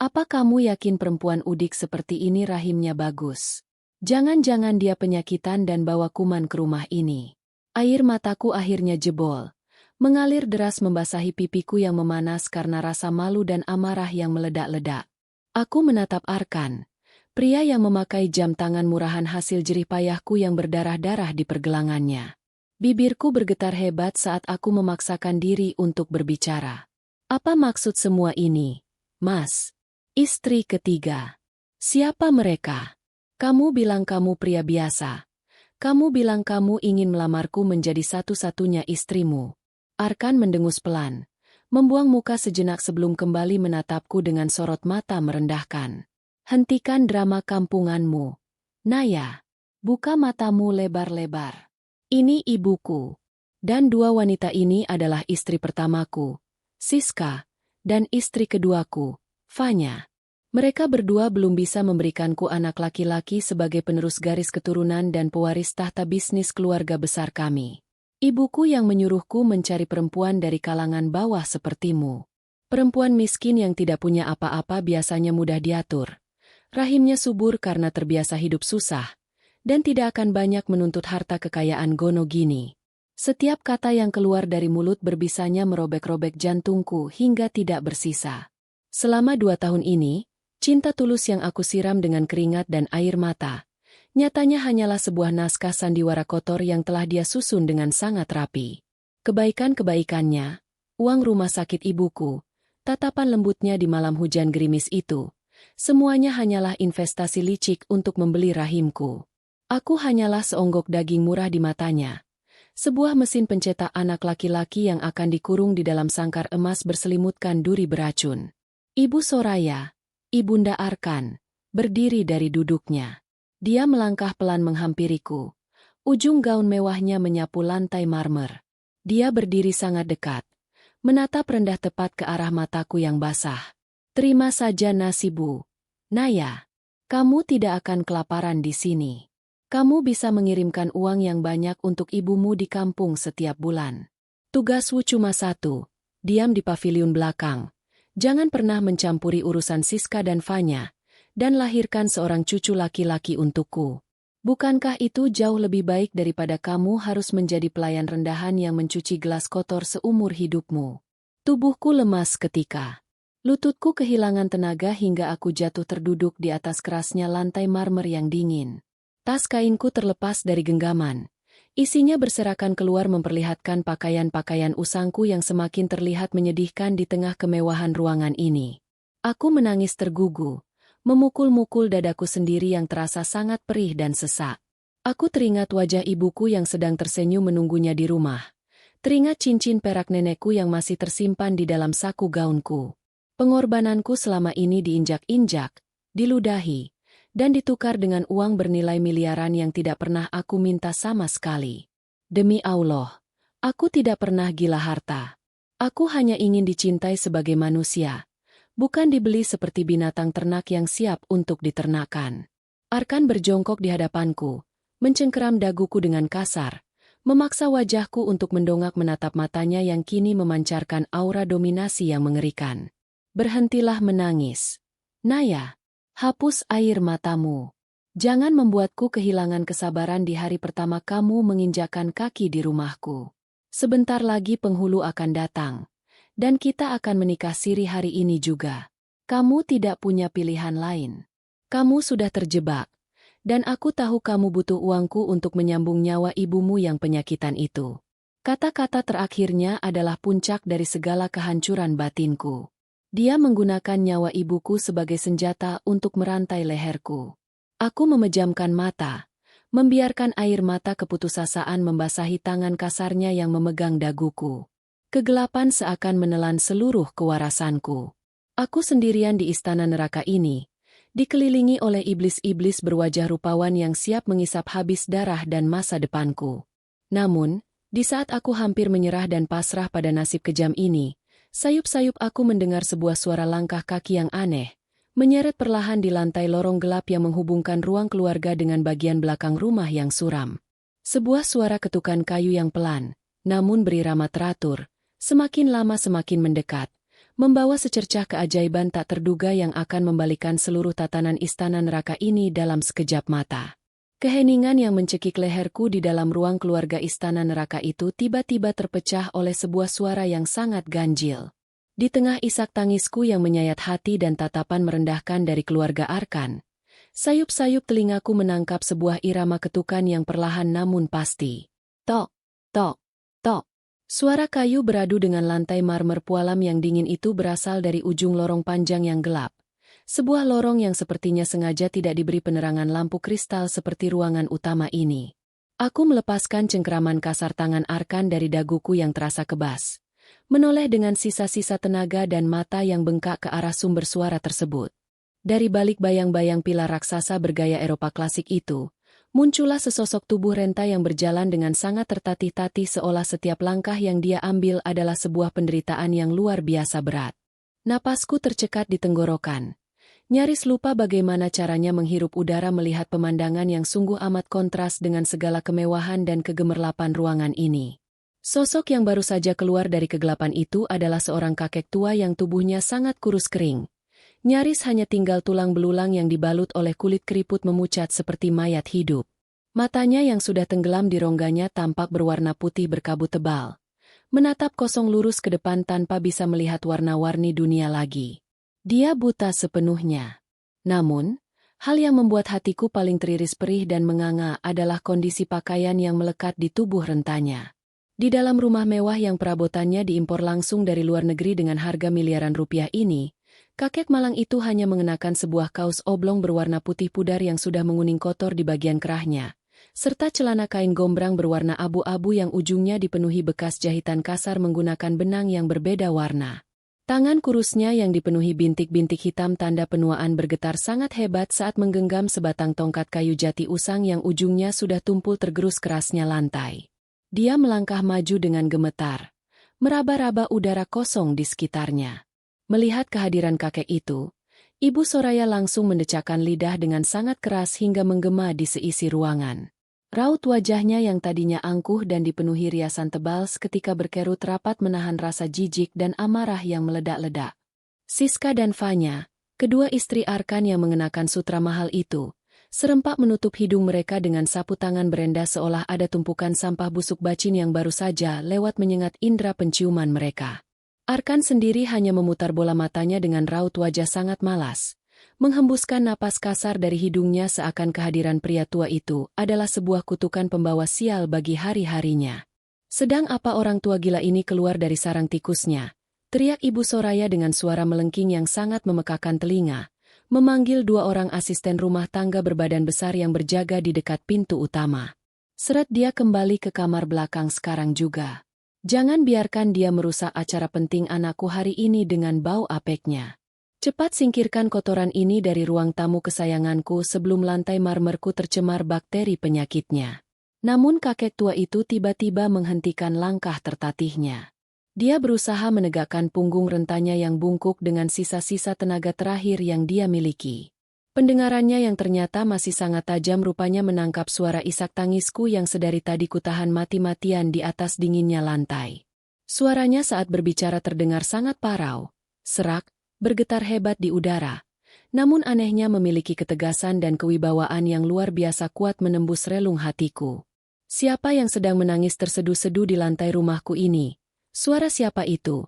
Apa kamu yakin perempuan udik seperti ini rahimnya bagus? Jangan-jangan dia penyakitan dan bawa kuman ke rumah ini." Air mataku akhirnya jebol, mengalir deras membasahi pipiku yang memanas karena rasa malu dan amarah yang meledak-ledak. Aku menatap Arkan, pria yang memakai jam tangan murahan hasil jerih payahku yang berdarah-darah di pergelangannya. Bibirku bergetar hebat saat aku memaksakan diri untuk berbicara. "Apa maksud semua ini, Mas? Istri ketiga. Siapa mereka? Kamu bilang kamu pria biasa. Kamu bilang kamu ingin melamarku menjadi satu-satunya istrimu." Arkan mendengus pelan, membuang muka sejenak sebelum kembali menatapku dengan sorot mata merendahkan. "Hentikan drama kampunganmu. Naya, buka matamu lebar-lebar. Ini ibuku. Dan dua wanita ini adalah istri pertamaku, Siska, dan istri keduaku, Vanya. Mereka berdua belum bisa memberikanku anak laki-laki sebagai penerus garis keturunan dan pewaris tahta bisnis keluarga besar kami. Ibuku yang menyuruhku mencari perempuan dari kalangan bawah sepertimu. Perempuan miskin yang tidak punya apa-apa biasanya mudah diatur. Rahimnya subur karena terbiasa hidup susah, dan tidak akan banyak menuntut harta kekayaan gono gini. Setiap kata yang keluar dari mulut berbisanya merobek-robek jantungku hingga tidak bersisa. Selama 2 tahun ini, cinta tulus yang aku siram dengan keringat dan air mata, nyatanya hanyalah sebuah naskah sandiwara kotor yang telah dia susun dengan sangat rapi. Kebaikan-kebaikannya, uang rumah sakit ibuku, tatapan lembutnya di malam hujan gerimis itu, semuanya hanyalah investasi licik untuk membeli rahimku. Aku hanyalah seonggok daging murah di matanya. Sebuah mesin pencetak anak laki-laki yang akan dikurung di dalam sangkar emas berselimutkan duri beracun. Ibu Soraya, Ibunda Arkan, berdiri dari duduknya. Dia melangkah pelan menghampiriku. Ujung gaun mewahnya menyapu lantai marmer. Dia berdiri sangat dekat, menatap rendah tepat ke arah mataku yang basah. Terima saja nasi Bu. Naya, kamu tidak akan kelaparan di sini. Kamu bisa mengirimkan uang yang banyak untuk ibumu di kampung setiap bulan. Tugasmu cuma satu, diam di paviliun belakang. Jangan pernah mencampuri urusan Siska dan Vanya, dan lahirkan seorang cucu laki-laki untukku. Bukankah itu jauh lebih baik daripada kamu harus menjadi pelayan rendahan yang mencuci gelas kotor seumur hidupmu? Tubuhku lemas ketika. Lututku kehilangan tenaga hingga aku jatuh terduduk di atas kerasnya lantai marmer yang dingin. Tas kainku terlepas dari genggaman. Isinya berserakan keluar memperlihatkan pakaian-pakaian usangku yang semakin terlihat menyedihkan di tengah kemewahan ruangan ini. Aku menangis tergugu, memukul-mukul dadaku sendiri yang terasa sangat perih dan sesak. Aku teringat wajah ibuku yang sedang tersenyum menunggunya di rumah. Teringat cincin perak nenekku yang masih tersimpan di dalam saku gaunku. Pengorbananku selama ini diinjak-injak, diludahi, dan ditukar dengan uang bernilai miliaran yang tidak pernah aku minta sama sekali. Demi Allah, aku tidak pernah gila harta. Aku hanya ingin dicintai sebagai manusia, bukan dibeli seperti binatang ternak yang siap untuk diternakan. Arkan berjongkok di hadapanku, mencengkeram daguku dengan kasar, memaksa wajahku untuk mendongak menatap matanya yang kini memancarkan aura dominasi yang mengerikan. Berhentilah menangis. Naya, hapus air matamu. Jangan membuatku kehilangan kesabaran di hari pertama kamu menginjakkan kaki di rumahku. Sebentar lagi penghulu akan datang, dan kita akan menikah siri hari ini juga. Kamu tidak punya pilihan lain. Kamu sudah terjebak, dan aku tahu kamu butuh uangku untuk menyambung nyawa ibumu yang penyakitan itu. Kata-kata terakhirnya adalah puncak dari segala kehancuran batinku. Dia menggunakan nyawa ibuku sebagai senjata untuk merantai leherku. Aku memejamkan mata, membiarkan air mata keputusasaan membasahi tangan kasarnya yang memegang daguku. Kegelapan seakan menelan seluruh kewarasanku. Aku sendirian di istana neraka ini, dikelilingi oleh iblis-iblis berwajah rupawan yang siap mengisap habis darah dan masa depanku. Namun, di saat aku hampir menyerah dan pasrah pada nasib kejam ini, sayup-sayup aku mendengar sebuah suara langkah kaki yang aneh, menyeret perlahan di lantai lorong gelap yang menghubungkan ruang keluarga dengan bagian belakang rumah yang suram. Sebuah suara ketukan kayu yang pelan, namun berirama teratur, semakin lama semakin mendekat, membawa secercah keajaiban tak terduga yang akan membalikan seluruh tatanan istana neraka ini dalam sekejap mata. Keheningan yang mencekik leherku di dalam ruang keluarga istana neraka itu tiba-tiba terpecah oleh sebuah suara yang sangat ganjil. Di tengah isak tangisku yang menyayat hati dan tatapan merendahkan dari keluarga Arkan, sayup-sayup telingaku menangkap sebuah irama ketukan yang perlahan namun pasti. Tok, tok, tok. Suara kayu beradu dengan lantai marmer pualam yang dingin itu berasal dari ujung lorong panjang yang gelap. Sebuah lorong yang sepertinya sengaja tidak diberi penerangan lampu kristal seperti ruangan utama ini. Aku melepaskan cengkeraman kasar tangan Arkan dari daguku yang terasa kebas, menoleh dengan sisa-sisa tenaga dan mata yang bengkak ke arah sumber suara tersebut. Dari balik bayang-bayang pilar raksasa bergaya Eropa klasik itu, muncullah sesosok tubuh renta yang berjalan dengan sangat tertatih-tatih seolah setiap langkah yang dia ambil adalah sebuah penderitaan yang luar biasa berat. Napasku tercekat di tenggorokan. Nyaris lupa bagaimana caranya menghirup udara melihat pemandangan yang sungguh amat kontras dengan segala kemewahan dan kegemerlapan ruangan ini. Sosok yang baru saja keluar dari kegelapan itu adalah seorang kakek tua yang tubuhnya sangat kurus kering. Nyaris hanya tinggal tulang belulang yang dibalut oleh kulit keriput memucat seperti mayat hidup. Matanya yang sudah tenggelam di rongganya tampak berwarna putih berkabut tebal. Menatap kosong lurus ke depan tanpa bisa melihat warna-warni dunia lagi. Dia buta sepenuhnya. Namun, hal yang membuat hatiku paling teriris perih dan menganga adalah kondisi pakaian yang melekat di tubuh rentanya. Di dalam rumah mewah yang perabotannya diimpor langsung dari luar negeri dengan harga miliaran rupiah ini, kakek malang itu hanya mengenakan sebuah kaos oblong berwarna putih pudar yang sudah menguning kotor di bagian kerahnya, serta celana kain gombrang berwarna abu-abu yang ujungnya dipenuhi bekas jahitan kasar menggunakan benang yang berbeda warna. Tangan kurusnya yang dipenuhi bintik-bintik hitam tanda penuaan bergetar sangat hebat saat menggenggam sebatang tongkat kayu jati usang yang ujungnya sudah tumpul tergerus kerasnya lantai. Dia melangkah maju dengan gemetar, meraba-raba udara kosong di sekitarnya. Melihat kehadiran kakek itu, Ibu Soraya langsung mendecakkan lidah dengan sangat keras hingga menggema di seisi ruangan. Raut wajahnya yang tadinya angkuh dan dipenuhi riasan tebal seketika berkerut rapat menahan rasa jijik dan amarah yang meledak-ledak. Siska dan Fanya, kedua istri Arkan yang mengenakan sutra mahal itu, serempak menutup hidung mereka dengan sapu tangan berenda seolah ada tumpukan sampah busuk bacin yang baru saja lewat menyengat indera penciuman mereka. Arkan sendiri hanya memutar bola matanya dengan raut wajah sangat malas, menghembuskan napas kasar dari hidungnya seakan kehadiran pria tua itu adalah sebuah kutukan pembawa sial bagi hari-harinya. Sedang apa orang tua gila ini keluar dari sarang tikusnya? Teriak Ibu Soraya dengan suara melengking yang sangat memekakan telinga, memanggil dua orang asisten rumah tangga berbadan besar yang berjaga di dekat pintu utama. Seret dia kembali ke kamar belakang sekarang juga. Jangan biarkan dia merusak acara penting anakku hari ini dengan bau apeknya. Cepat singkirkan kotoran ini dari ruang tamu kesayanganku sebelum lantai marmerku tercemar bakteri penyakitnya. Namun kakek tua itu tiba-tiba menghentikan langkah tertatihnya. Dia berusaha menegakkan punggung rentanya yang bungkuk dengan sisa-sisa tenaga terakhir yang dia miliki. Pendengarannya yang ternyata masih sangat tajam rupanya menangkap suara isak tangisku yang sedari tadi kutahan mati-matian di atas dinginnya lantai. Suaranya saat berbicara terdengar sangat parau, serak, bergetar hebat di udara, namun anehnya memiliki ketegasan dan kewibawaan yang luar biasa kuat menembus relung hatiku. Siapa yang sedang menangis terseduh-seduh di lantai rumahku ini? Suara siapa itu?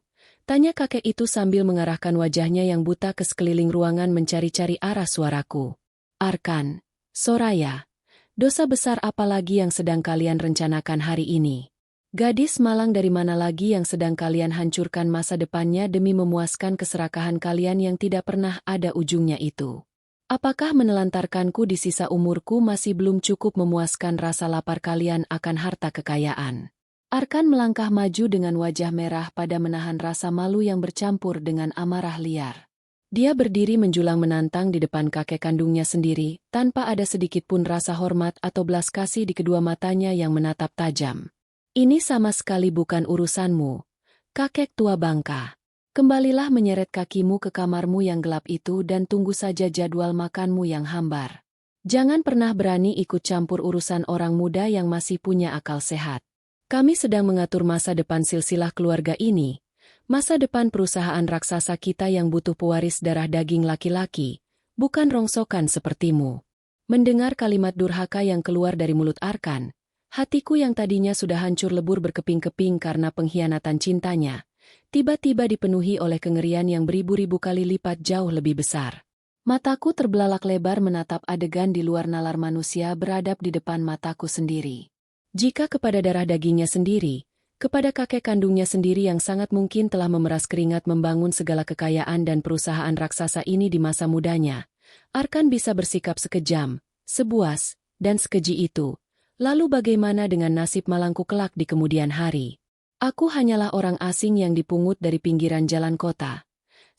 Tanya kakek itu sambil mengarahkan wajahnya yang buta ke sekeliling ruangan mencari-cari arah suaraku. Arkan, Soraya, dosa besar apa lagi yang sedang kalian rencanakan hari ini? Gadis malang dari mana lagi yang sedang kalian hancurkan masa depannya demi memuaskan keserakahan kalian yang tidak pernah ada ujungnya itu? Apakah menelantarkanku di sisa umurku masih belum cukup memuaskan rasa lapar kalian akan harta kekayaan? Arkan melangkah maju dengan wajah merah pada menahan rasa malu yang bercampur dengan amarah liar. Dia berdiri menjulang menantang di depan kakek kandungnya sendiri, tanpa ada sedikit pun rasa hormat atau belas kasih di kedua matanya yang menatap tajam. Ini sama sekali bukan urusanmu, kakek tua bangka. Kembalilah menyeret kakimu ke kamarmu yang gelap itu dan tunggu saja jadwal makanmu yang hambar. Jangan pernah berani ikut campur urusan orang muda yang masih punya akal sehat. Kami sedang mengatur masa depan silsilah keluarga ini, masa depan perusahaan raksasa kita yang butuh pewaris darah daging laki-laki, bukan rongsokan sepertimu. Mendengar kalimat durhaka yang keluar dari mulut Arkan, hatiku yang tadinya sudah hancur lebur berkeping-keping karena pengkhianatan cintanya, tiba-tiba dipenuhi oleh kengerian yang beribu-ribu kali lipat jauh lebih besar. Mataku terbelalak lebar menatap adegan di luar nalar manusia beradab di depan mataku sendiri. Jika kepada darah dagingnya sendiri, kepada kakek kandungnya sendiri yang sangat mungkin telah memeras keringat membangun segala kekayaan dan perusahaan raksasa ini di masa mudanya, Arkan bisa bersikap sekejam, sebuas, dan sekeji itu, lalu bagaimana dengan nasib malangku kelak di kemudian hari? Aku hanyalah orang asing yang dipungut dari pinggiran jalan kota.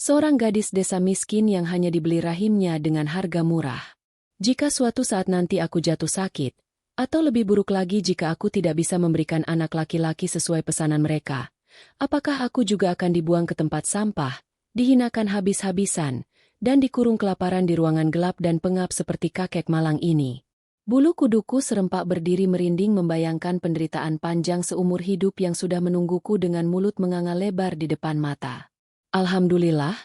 Seorang gadis desa miskin yang hanya dibeli rahimnya dengan harga murah. Jika suatu saat nanti aku jatuh sakit, atau lebih buruk lagi jika aku tidak bisa memberikan anak laki-laki sesuai pesanan mereka, apakah aku juga akan dibuang ke tempat sampah, dihinakan habis-habisan, dan dikurung kelaparan di ruangan gelap dan pengap seperti kakek malang ini? Bulu kuduku serempak berdiri merinding membayangkan penderitaan panjang seumur hidup yang sudah menungguku dengan mulut menganga lebar di depan mata. Alhamdulillah,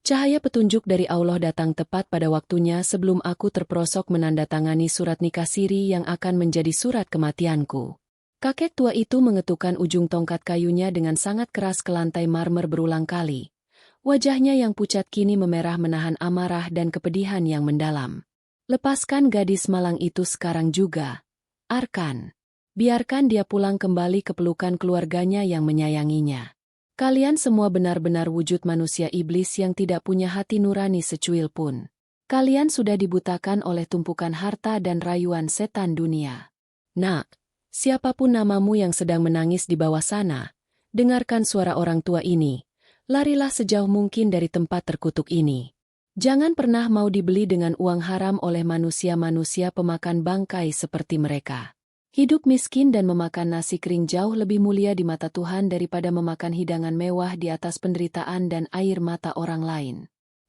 cahaya petunjuk dari Allah datang tepat pada waktunya sebelum aku terperosok menandatangani surat nikah siri yang akan menjadi surat kematianku. Kakek tua itu mengetukkan ujung tongkat kayunya dengan sangat keras ke lantai marmer berulang kali. Wajahnya yang pucat kini memerah menahan amarah dan kepedihan yang mendalam. Lepaskan gadis malang itu sekarang juga, Arkan. Biarkan dia pulang kembali ke pelukan keluarganya yang menyayanginya. Kalian semua benar-benar wujud manusia iblis yang tidak punya hati nurani secuil pun. Kalian sudah dibutakan oleh tumpukan harta dan rayuan setan dunia. Nak, siapapun namamu yang sedang menangis di bawah sana, dengarkan suara orang tua ini. Larilah sejauh mungkin dari tempat terkutuk ini. Jangan pernah mau dibeli dengan uang haram oleh manusia-manusia pemakan bangkai seperti mereka. Hidup miskin dan memakan nasi kering jauh lebih mulia di mata Tuhan daripada memakan hidangan mewah di atas penderitaan dan air mata orang lain.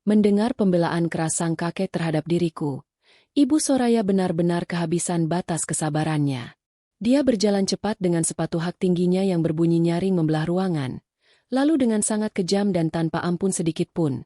Mendengar pembelaan keras sang kakek terhadap diriku, Ibu Soraya benar-benar kehabisan batas kesabarannya. Dia berjalan cepat dengan sepatu hak tingginya yang berbunyi nyaring membelah ruangan. Lalu dengan sangat kejam dan tanpa ampun sedikit pun,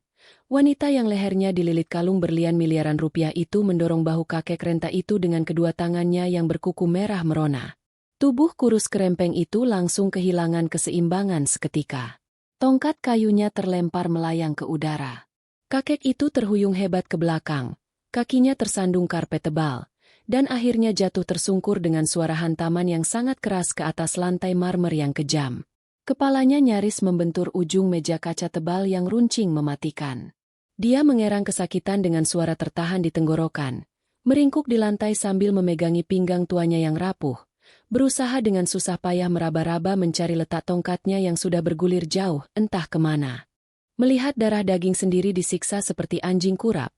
wanita yang lehernya dililit kalung berlian miliaran rupiah itu mendorong bahu kakek renta itu dengan kedua tangannya yang berkuku merah merona. Tubuh kurus kerempeng itu langsung kehilangan keseimbangan seketika. Tongkat kayunya terlempar melayang ke udara. Kakek itu terhuyung hebat ke belakang, kakinya tersandung karpet tebal, dan akhirnya jatuh tersungkur dengan suara hantaman yang sangat keras ke atas lantai marmer yang kejam. Kepalanya nyaris membentur ujung meja kaca tebal yang runcing mematikan. Dia mengerang kesakitan dengan suara tertahan di tenggorokan, meringkuk di lantai sambil memegangi pinggang tuanya yang rapuh, berusaha dengan susah payah meraba-raba mencari letak tongkatnya yang sudah bergulir jauh, entah kemana. Melihat darah daging sendiri disiksa seperti anjing kurap,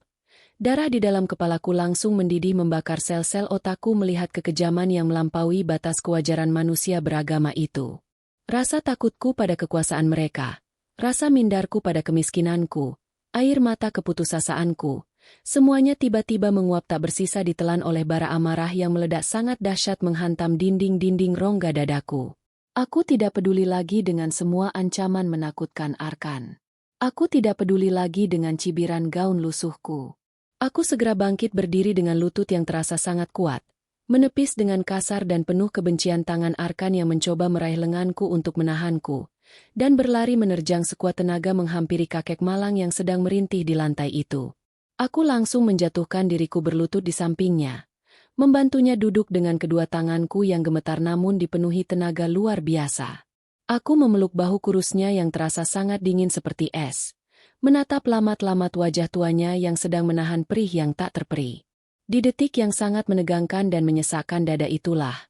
darah di dalam kepalaku langsung mendidih membakar sel-sel otakku melihat kekejaman yang melampaui batas kewajaran manusia beragama itu. Rasa takutku pada kekuasaan mereka, rasa mindarku pada kemiskinanku, air mata keputusasaanku, semuanya tiba-tiba menguap tak bersisa ditelan oleh bara amarah yang meledak sangat dahsyat menghantam dinding-dinding rongga dadaku. Aku tidak peduli lagi dengan semua ancaman menakutkan Arkan. Aku tidak peduli lagi dengan cibiran gaun lusuhku. Aku segera bangkit berdiri dengan lutut yang terasa sangat kuat. Menepis dengan kasar dan penuh kebencian tangan Arkan yang mencoba meraih lenganku untuk menahanku, dan berlari menerjang sekuat tenaga menghampiri kakek malang yang sedang merintih di lantai itu. Aku langsung menjatuhkan diriku berlutut di sampingnya, membantunya duduk dengan kedua tanganku yang gemetar namun dipenuhi tenaga luar biasa. Aku memeluk bahu kurusnya yang terasa sangat dingin seperti es, menatap lamat-lamat wajah tuanya yang sedang menahan perih yang tak terperi. Di detik yang sangat menegangkan dan menyesakkan dada itulah,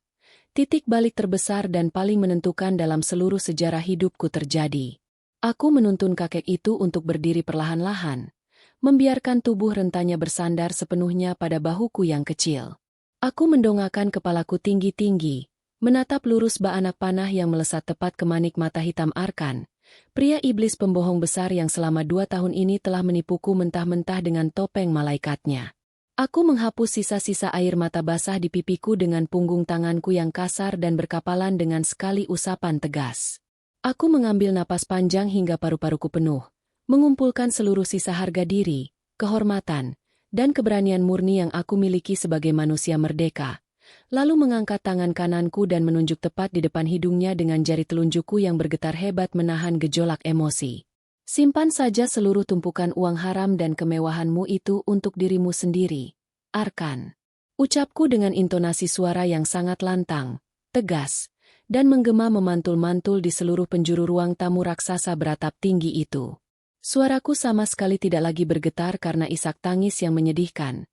titik balik terbesar dan paling menentukan dalam seluruh sejarah hidupku terjadi. Aku menuntun kakek itu untuk berdiri perlahan-lahan, membiarkan tubuh rentanya bersandar sepenuhnya pada bahuku yang kecil. Aku mendongakkan kepalaku tinggi-tinggi, menatap lurus bak anak panah yang melesat tepat ke manik mata hitam Arkan, pria iblis pembohong besar yang selama 2 tahun ini telah menipuku mentah-mentah dengan topeng malaikatnya. Aku menghapus sisa-sisa air mata basah di pipiku dengan punggung tanganku yang kasar dan berkapalan dengan sekali usapan tegas. Aku mengambil napas panjang hingga paru-paruku penuh, mengumpulkan seluruh sisa harga diri, kehormatan, dan keberanian murni yang aku miliki sebagai manusia merdeka, lalu mengangkat tangan kananku dan menunjuk tepat di depan hidungnya dengan jari telunjukku yang bergetar hebat menahan gejolak emosi. Simpan saja seluruh tumpukan uang haram dan kemewahanmu itu untuk dirimu sendiri, Arkan. Ucapku dengan intonasi suara yang sangat lantang, tegas, dan menggema memantul-mantul di seluruh penjuru ruang tamu raksasa beratap tinggi itu. Suaraku sama sekali tidak lagi bergetar karena isak tangis yang menyedihkan,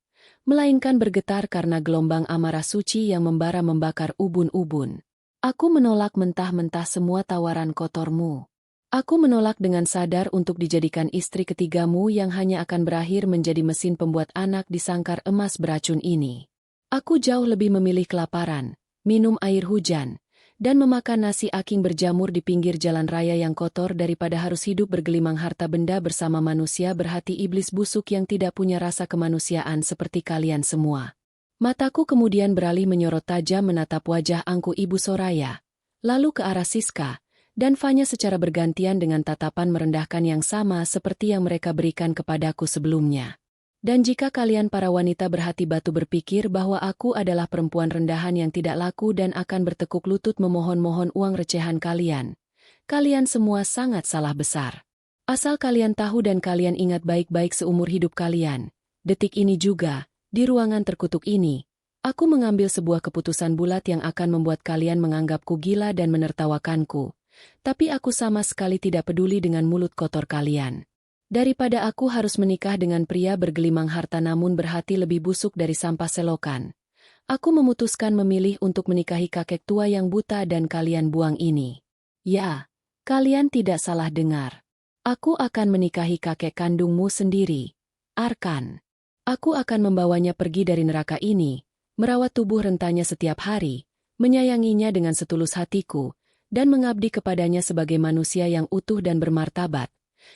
melainkan bergetar karena gelombang amarah suci yang membara membakar ubun-ubun. Aku menolak mentah-mentah semua tawaran kotormu. Aku menolak dengan sadar untuk dijadikan istri ketigamu yang hanya akan berakhir menjadi mesin pembuat anak di sangkar emas beracun ini. Aku jauh lebih memilih kelaparan, minum air hujan, dan memakan nasi aking berjamur di pinggir jalan raya yang kotor daripada harus hidup bergelimang harta benda bersama manusia berhati iblis busuk yang tidak punya rasa kemanusiaan seperti kalian semua. Mataku kemudian beralih menyorot tajam menatap wajah angku Ibu Soraya, lalu ke arah Siska, dan Fanya secara bergantian dengan tatapan merendahkan yang sama seperti yang mereka berikan kepadaku sebelumnya. Dan jika kalian para wanita berhati batu berpikir bahwa aku adalah perempuan rendahan yang tidak laku dan akan bertekuk lutut memohon-mohon uang recehan kalian, kalian semua sangat salah besar. Asal kalian tahu dan kalian ingat baik-baik seumur hidup kalian, detik ini juga, di ruangan terkutuk ini, aku mengambil sebuah keputusan bulat yang akan membuat kalian menganggapku gila dan menertawakanku. Tapi aku sama sekali tidak peduli dengan mulut kotor kalian. Daripada aku harus menikah dengan pria bergelimang harta namun berhati lebih busuk dari sampah selokan, aku memutuskan memilih untuk menikahi kakek tua yang buta dan kalian buang ini. Ya, kalian tidak salah dengar. Aku akan menikahi kakek kandungmu sendiri, Arkan. Aku akan membawanya pergi dari neraka ini, merawat tubuh rentanya setiap hari, menyayanginya dengan setulus hatiku, dan mengabdi kepadanya sebagai manusia yang utuh dan bermartabat.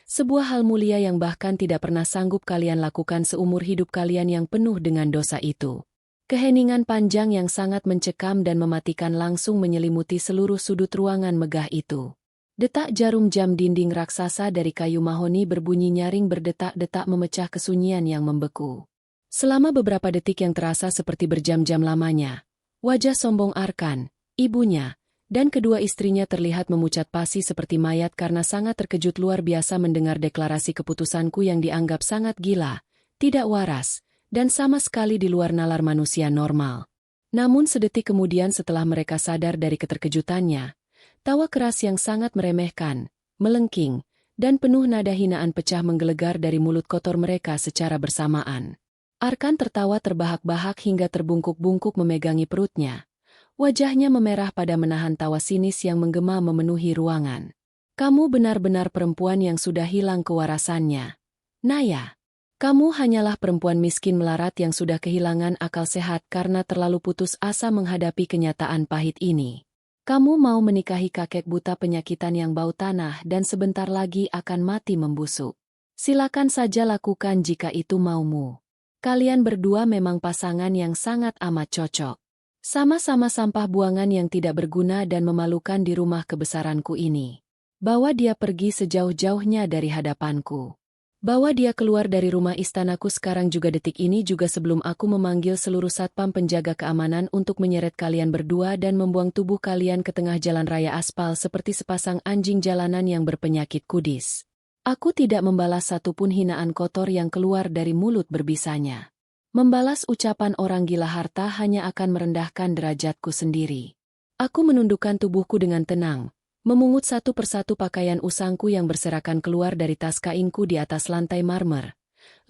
Sebuah hal mulia yang bahkan tidak pernah sanggup kalian lakukan seumur hidup kalian yang penuh dengan dosa itu. Keheningan panjang yang sangat mencekam dan mematikan langsung menyelimuti seluruh sudut ruangan megah itu. Detak jarum jam dinding raksasa dari kayu mahoni berbunyi nyaring berdetak-detak memecah kesunyian yang membeku. Selama beberapa detik yang terasa seperti berjam-jam lamanya, wajah sombong Arkan, ibunya, dan kedua istrinya terlihat memucat pasi seperti mayat karena sangat terkejut luar biasa mendengar deklarasi keputusanku yang dianggap sangat gila, tidak waras, dan sama sekali di luar nalar manusia normal. Namun sedetik kemudian setelah mereka sadar dari keterkejutannya, tawa keras yang sangat meremehkan, melengking, dan penuh nada hinaan pecah menggelegar dari mulut kotor mereka secara bersamaan. Arkan tertawa terbahak-bahak hingga terbungkuk-bungkuk memegangi perutnya. Wajahnya memerah pada menahan tawa sinis yang menggema memenuhi ruangan. Kamu benar-benar perempuan yang sudah hilang kewarasannya, Naya. Kamu hanyalah perempuan miskin melarat yang sudah kehilangan akal sehat karena terlalu putus asa menghadapi kenyataan pahit ini. Kamu mau menikahi kakek buta penyakitan yang bau tanah dan sebentar lagi akan mati membusuk. Silakan saja lakukan jika itu maumu. Kalian berdua memang pasangan yang sangat amat cocok. Sama-sama sampah buangan yang tidak berguna dan memalukan di rumah kebesaranku ini. Bawa dia pergi sejauh-jauhnya dari hadapanku. Bawa dia keluar dari rumah istanaku sekarang juga detik ini juga sebelum aku memanggil seluruh satpam penjaga keamanan untuk menyeret kalian berdua dan membuang tubuh kalian ke tengah jalan raya aspal seperti sepasang anjing jalanan yang berpenyakit kudis. Aku tidak membalas satupun hinaan kotor yang keluar dari mulut berbisanya. Membalas ucapan orang gila harta hanya akan merendahkan derajatku sendiri. Aku menundukkan tubuhku dengan tenang, memungut satu persatu pakaian usangku yang berserakan keluar dari tas kainku di atas lantai marmer,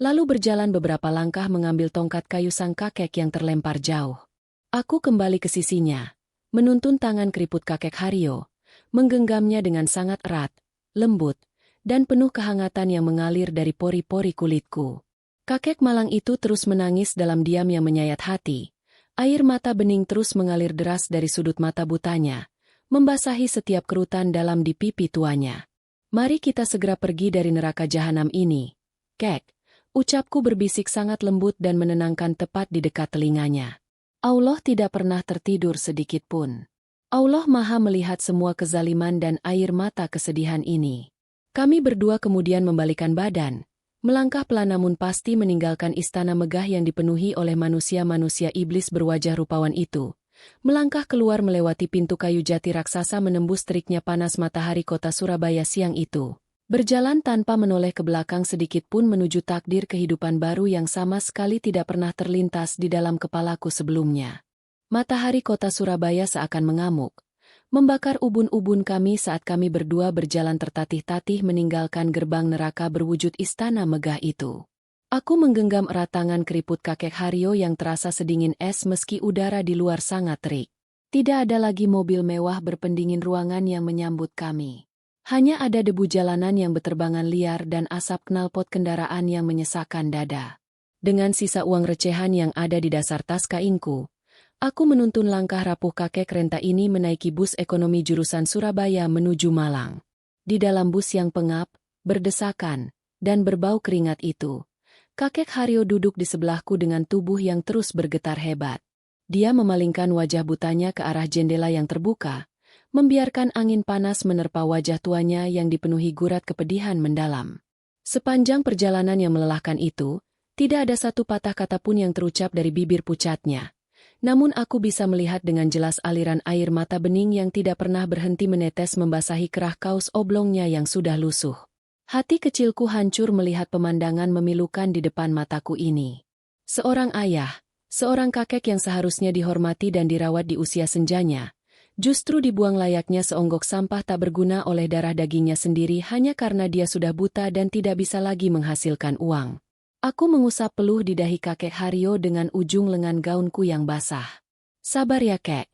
lalu berjalan beberapa langkah mengambil tongkat kayu sang kakek yang terlempar jauh. Aku kembali ke sisinya, menuntun tangan keriput kakek Haryo, menggenggamnya dengan sangat erat, lembut, dan penuh kehangatan yang mengalir dari pori-pori kulitku. Kakek malang itu terus menangis dalam diam yang menyayat hati. Air mata bening terus mengalir deras dari sudut mata butanya, membasahi setiap kerutan dalam di pipi tuanya. Mari kita segera pergi dari neraka jahanam ini, Kek, ucapku berbisik sangat lembut dan menenangkan tepat di dekat telinganya. Allah tidak pernah tertidur sedikit pun. Allah Maha melihat semua kezaliman dan air mata kesedihan ini. Kami berdua kemudian membalikan badan, melangkah pelan namun pasti meninggalkan istana megah yang dipenuhi oleh manusia-manusia iblis berwajah rupawan itu. Melangkah keluar melewati pintu kayu jati raksasa menembus teriknya panas matahari kota Surabaya siang itu. Berjalan tanpa menoleh ke belakang sedikit pun menuju takdir kehidupan baru yang sama sekali tidak pernah terlintas di dalam kepalaku sebelumnya. Matahari kota Surabaya seakan mengamuk, membakar ubun-ubun kami saat kami berdua berjalan tertatih-tatih meninggalkan gerbang neraka berwujud istana megah itu. Aku menggenggam erat tangan keriput kakek Haryo yang terasa sedingin es meski udara di luar sangat terik. Tidak ada lagi mobil mewah berpendingin ruangan yang menyambut kami. Hanya ada debu jalanan yang berterbangan liar dan asap knalpot kendaraan yang menyesakkan dada. Dengan sisa uang recehan yang ada di dasar tas kainku, aku menuntun langkah rapuh kakek renta ini menaiki bus ekonomi jurusan Surabaya menuju Malang. Di dalam bus yang pengap, berdesakan, dan berbau keringat itu, kakek Haryo duduk di sebelahku dengan tubuh yang terus bergetar hebat. Dia memalingkan wajah butanya ke arah jendela yang terbuka, membiarkan angin panas menerpa wajah tuanya yang dipenuhi gurat kepedihan mendalam. Sepanjang perjalanan yang melelahkan itu, tidak ada satu patah kata pun yang terucap dari bibir pucatnya. Namun aku bisa melihat dengan jelas aliran air mata bening yang tidak pernah berhenti menetes membasahi kerah kaus oblongnya yang sudah lusuh. Hati kecilku hancur melihat pemandangan memilukan di depan mataku ini. Seorang ayah, seorang kakek yang seharusnya dihormati dan dirawat di usia senjanya, justru dibuang layaknya seonggok sampah tak berguna oleh darah dagingnya sendiri hanya karena dia sudah buta dan tidak bisa lagi menghasilkan uang. Aku mengusap peluh di dahi kakek Haryo dengan ujung lengan gaunku yang basah. Sabar ya kek,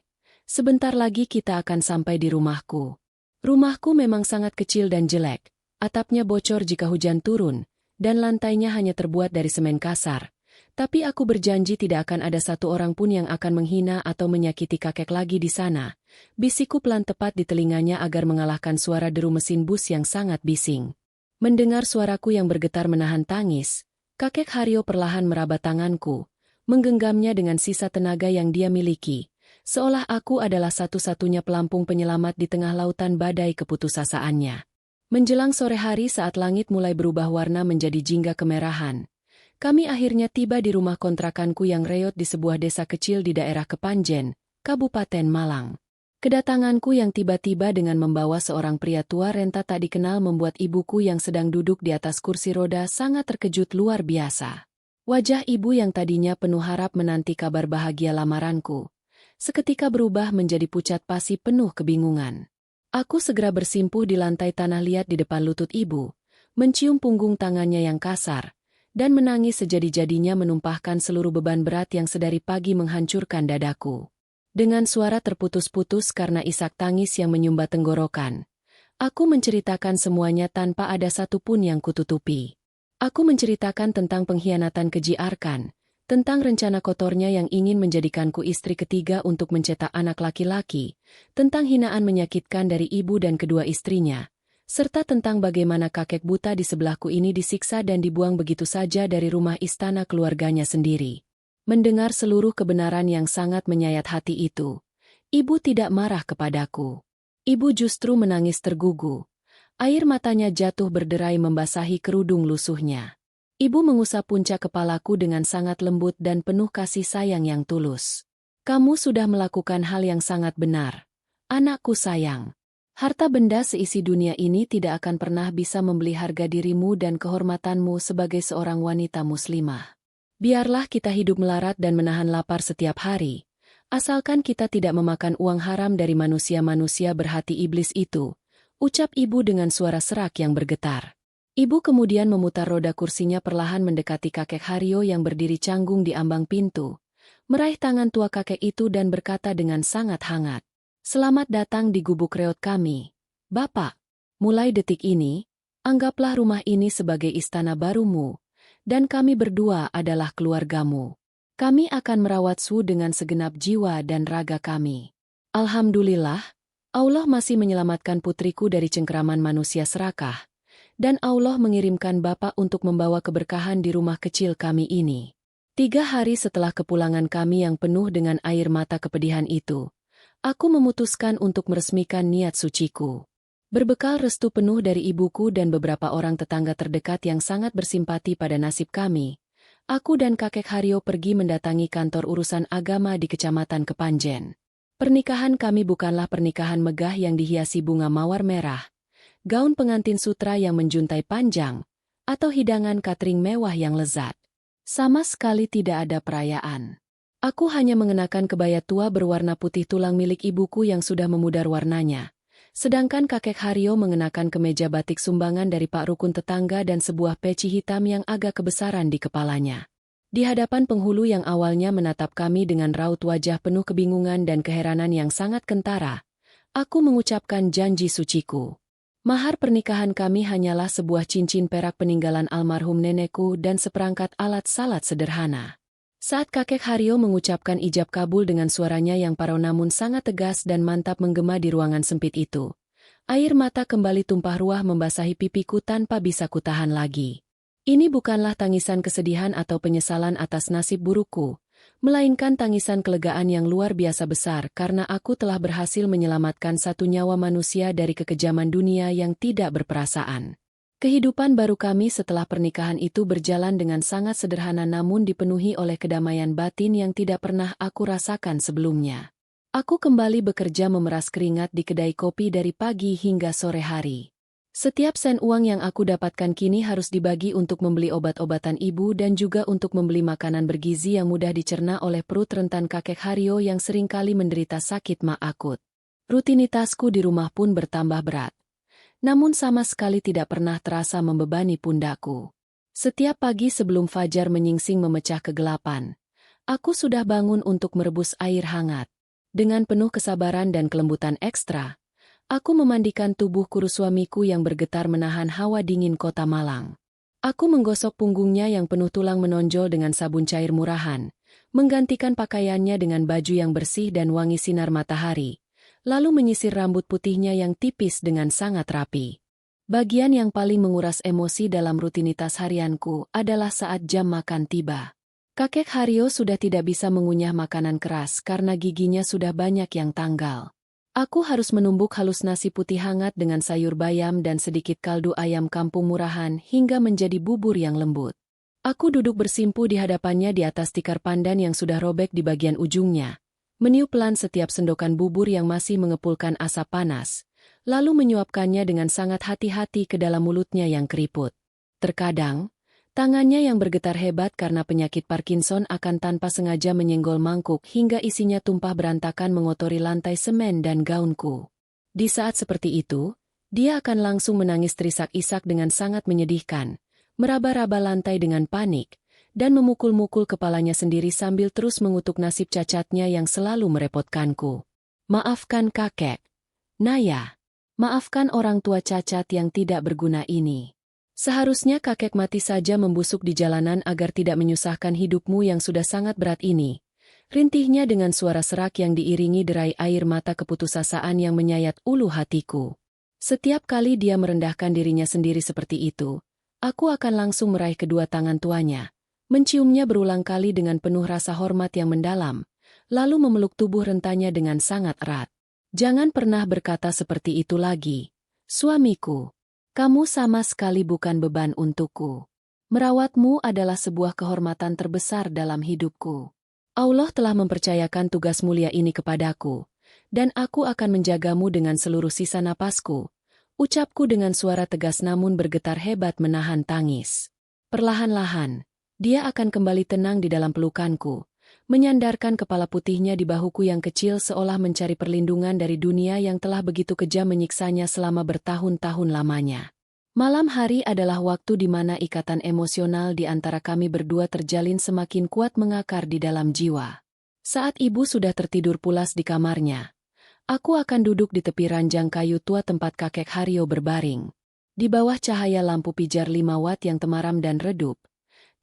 sebentar lagi kita akan sampai di rumahku. Rumahku memang sangat kecil dan jelek, atapnya bocor jika hujan turun, dan lantainya hanya terbuat dari semen kasar. Tapi aku berjanji tidak akan ada satu orang pun yang akan menghina atau menyakiti kakek lagi di sana. Bisikku pelan tepat di telinganya agar mengalahkan suara deru mesin bus yang sangat bising. Mendengar suaraku yang bergetar menahan tangis, kakek Haryo perlahan meraba tanganku, menggenggamnya dengan sisa tenaga yang dia miliki, seolah aku adalah satu-satunya pelampung penyelamat di tengah lautan badai keputusasaannya. Menjelang sore hari saat langit mulai berubah warna menjadi jingga kemerahan, kami akhirnya tiba di rumah kontrakanku yang reot di sebuah desa kecil di daerah Kepanjen, Kabupaten Malang. Kedatanganku yang tiba-tiba dengan membawa seorang pria tua renta tak dikenal membuat ibuku yang sedang duduk di atas kursi roda sangat terkejut luar biasa. Wajah ibu yang tadinya penuh harap menanti kabar bahagia lamaranku, seketika berubah menjadi pucat pasi penuh kebingungan. Aku segera bersimpuh di lantai tanah liat di depan lutut ibu, mencium punggung tangannya yang kasar, dan menangis sejadi-jadinya menumpahkan seluruh beban berat yang sedari pagi menghancurkan dadaku. Dengan suara terputus-putus karena isak tangis yang menyumbat tenggorokan, aku menceritakan semuanya tanpa ada satupun yang kututupi. Aku menceritakan tentang pengkhianatan keji Arkan, tentang rencana kotornya yang ingin menjadikanku istri ketiga untuk mencetak anak laki-laki, tentang hinaan menyakitkan dari ibu dan kedua istrinya, serta tentang bagaimana kakek buta di sebelahku ini disiksa dan dibuang begitu saja dari rumah istana keluarganya sendiri. Mendengar seluruh kebenaran yang sangat menyayat hati itu, ibu tidak marah kepadaku. Ibu justru menangis tergugu. Air matanya jatuh berderai membasahi kerudung lusuhnya. Ibu mengusap puncak kepalaku dengan sangat lembut dan penuh kasih sayang yang tulus. Kamu sudah melakukan hal yang sangat benar, anakku sayang. Harta benda seisi dunia ini tidak akan pernah bisa membeli harga dirimu dan kehormatanmu sebagai seorang wanita muslimah. Biarlah kita hidup melarat dan menahan lapar setiap hari, asalkan kita tidak memakan uang haram dari manusia-manusia berhati iblis itu, ucap ibu dengan suara serak yang bergetar. Ibu kemudian memutar roda kursinya perlahan mendekati kakek Haryo yang berdiri canggung di ambang pintu, meraih tangan tua kakek itu dan berkata dengan sangat hangat, "Selamat datang di gubuk reot kami, Bapak. Mulai detik ini, anggaplah rumah ini sebagai istana barumu, dan kami berdua adalah keluargamu. Kami akan merawatmu dengan segenap jiwa dan raga kami. Alhamdulillah, Allah masih menyelamatkan putriku dari cengkeraman manusia serakah, dan Allah mengirimkan Bapak untuk membawa keberkahan di rumah kecil kami ini." 3 hari setelah kepulangan kami yang penuh dengan air mata kepedihan itu, aku memutuskan untuk meresmikan niat suciku. Berbekal restu penuh dari ibuku dan beberapa orang tetangga terdekat yang sangat bersimpati pada nasib kami, aku dan kakek Haryo pergi mendatangi kantor urusan agama di Kecamatan Kepanjen. Pernikahan kami bukanlah pernikahan megah yang dihiasi bunga mawar merah, gaun pengantin sutra yang menjuntai panjang, atau hidangan catering mewah yang lezat. Sama sekali tidak ada perayaan. Aku hanya mengenakan kebaya tua berwarna putih tulang milik ibuku yang sudah memudar warnanya, sedangkan kakek Haryo mengenakan kemeja batik sumbangan dari Pak Rukun tetangga dan sebuah peci hitam yang agak kebesaran di kepalanya. Di hadapan penghulu yang awalnya menatap kami dengan raut wajah penuh kebingungan dan keheranan yang sangat kentara, aku mengucapkan janji suciku. Mahar pernikahan kami hanyalah sebuah cincin perak peninggalan almarhum nenekku dan seperangkat alat salat sederhana. Saat kakek Haryo mengucapkan ijab kabul dengan suaranya yang parau namun sangat tegas dan mantap menggema di ruangan sempit itu, air mata kembali tumpah ruah membasahi pipiku tanpa bisa kutahan lagi. Ini bukanlah tangisan kesedihan atau penyesalan atas nasib burukku, melainkan tangisan kelegaan yang luar biasa besar karena aku telah berhasil menyelamatkan satu nyawa manusia dari kekejaman dunia yang tidak berperasaan. Kehidupan baru kami setelah pernikahan itu berjalan dengan sangat sederhana namun dipenuhi oleh kedamaian batin yang tidak pernah aku rasakan sebelumnya. Aku kembali bekerja memeras keringat di kedai kopi dari pagi hingga sore hari. Setiap sen uang yang aku dapatkan kini harus dibagi untuk membeli obat-obatan ibu dan juga untuk membeli makanan bergizi yang mudah dicerna oleh perut rentan kakek Haryo yang seringkali menderita sakit ma akut. Rutinitasku di rumah pun bertambah berat. Namun sama sekali tidak pernah terasa membebani pundakku. Setiap pagi sebelum fajar menyingsing memecah kegelapan, aku sudah bangun untuk merebus air hangat. Dengan penuh kesabaran dan kelembutan ekstra, aku memandikan tubuh kuru suamiku yang bergetar menahan hawa dingin kota Malang. Aku menggosok punggungnya yang penuh tulang menonjol dengan sabun cair murahan, menggantikan pakaiannya dengan baju yang bersih dan wangi sinar matahari, lalu menyisir rambut putihnya yang tipis dengan sangat rapi. Bagian yang paling menguras emosi dalam rutinitas harianku adalah saat jam makan tiba. Kakek Haryo sudah tidak bisa mengunyah makanan keras karena giginya sudah banyak yang tanggal. Aku harus menumbuk halus nasi putih hangat dengan sayur bayam dan sedikit kaldu ayam kampung murahan hingga menjadi bubur yang lembut. Aku duduk bersimpu di hadapannya di atas tikar pandan yang sudah robek di bagian ujungnya, meniup pelan setiap sendokan bubur yang masih mengepulkan asap panas, lalu menyuapkannya dengan sangat hati-hati ke dalam mulutnya yang keriput. Terkadang, tangannya yang bergetar hebat karena penyakit Parkinson akan tanpa sengaja menyenggol mangkuk hingga isinya tumpah berantakan mengotori lantai semen dan gaunku. Di saat seperti itu, dia akan langsung menangis terisak-isak dengan sangat menyedihkan, meraba-raba lantai dengan panik, dan memukul-mukul kepalanya sendiri sambil terus mengutuk nasib cacatnya yang selalu merepotkanku. Maafkan kakek. Naya. Maafkan orang tua cacat yang tidak berguna ini. Seharusnya kakek mati saja membusuk di jalanan agar tidak menyusahkan hidupmu yang sudah sangat berat ini. Rintihnya dengan suara serak yang diiringi derai air mata keputusasaan yang menyayat ulu hatiku. Setiap kali dia merendahkan dirinya sendiri seperti itu, aku akan langsung meraih kedua tangan tuanya, menciumnya berulang kali dengan penuh rasa hormat yang mendalam, lalu memeluk tubuh rentanya dengan sangat erat. Jangan pernah berkata seperti itu lagi, suamiku. Kamu sama sekali bukan beban untukku. Merawatmu adalah sebuah kehormatan terbesar dalam hidupku. Allah telah mempercayakan tugas mulia ini kepadaku, dan aku akan menjagamu dengan seluruh sisa napasku, ucapku dengan suara tegas namun bergetar hebat menahan tangis. Perlahan-lahan, dia akan kembali tenang di dalam pelukanku, menyandarkan kepala putihnya di bahuku yang kecil seolah mencari perlindungan dari dunia yang telah begitu kejam menyiksanya selama bertahun-tahun lamanya. Malam hari adalah waktu di mana ikatan emosional di antara kami berdua terjalin semakin kuat mengakar di dalam jiwa. Saat ibu sudah tertidur pulas di kamarnya, aku akan duduk di tepi ranjang kayu tua tempat kakek Haryo berbaring. Di bawah cahaya lampu pijar 5 watt yang temaram dan redup,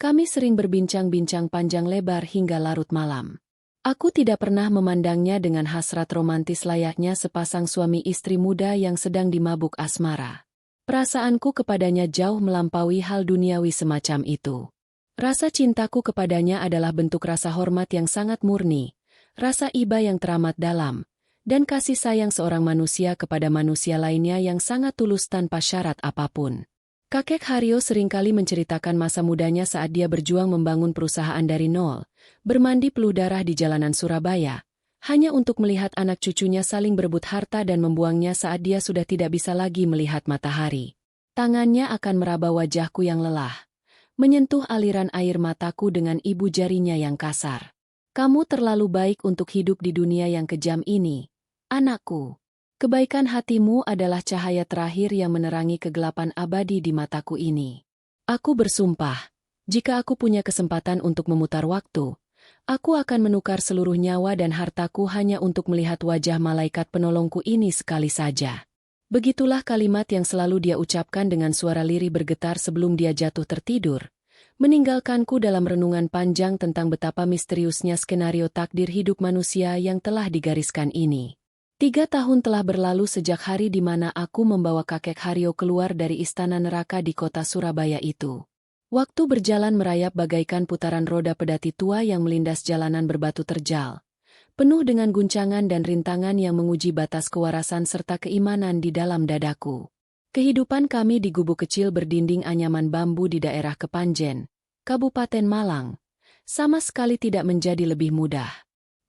kami sering berbincang-bincang panjang lebar hingga larut malam. Aku tidak pernah memandangnya dengan hasrat romantis layaknya sepasang suami istri muda yang sedang dimabuk asmara. Perasaanku kepadanya jauh melampaui hal duniawi semacam itu. Rasa cintaku kepadanya adalah bentuk rasa hormat yang sangat murni, rasa iba yang teramat dalam, dan kasih sayang seorang manusia kepada manusia lainnya yang sangat tulus tanpa syarat apapun. Kakek Haryo seringkali menceritakan masa mudanya saat dia berjuang membangun perusahaan dari nol, bermandi peluh darah di jalanan Surabaya, hanya untuk melihat anak cucunya saling berebut harta dan membuangnya saat dia sudah tidak bisa lagi melihat matahari. Tangannya akan meraba wajahku yang lelah, menyentuh aliran air mataku dengan ibu jarinya yang kasar. Kamu terlalu baik untuk hidup di dunia yang kejam ini, anakku. Kebaikan hatimu adalah cahaya terakhir yang menerangi kegelapan abadi di mataku ini. Aku bersumpah, jika aku punya kesempatan untuk memutar waktu, aku akan menukar seluruh nyawa dan hartaku hanya untuk melihat wajah malaikat penolongku ini sekali saja. Begitulah kalimat yang selalu dia ucapkan dengan suara lirih bergetar sebelum dia jatuh tertidur, meninggalkanku dalam renungan panjang tentang betapa misteriusnya skenario takdir hidup manusia yang telah digariskan ini. 3 tahun telah berlalu sejak hari di mana aku membawa kakek Haryo keluar dari istana neraka di kota Surabaya itu. Waktu berjalan merayap bagaikan putaran roda pedati tua yang melindas jalanan berbatu terjal, penuh dengan guncangan dan rintangan yang menguji batas kewarasan serta keimanan di dalam dadaku. Kehidupan kami di gubuk kecil berdinding anyaman bambu di daerah Kepanjen, Kabupaten Malang, sama sekali tidak menjadi lebih mudah.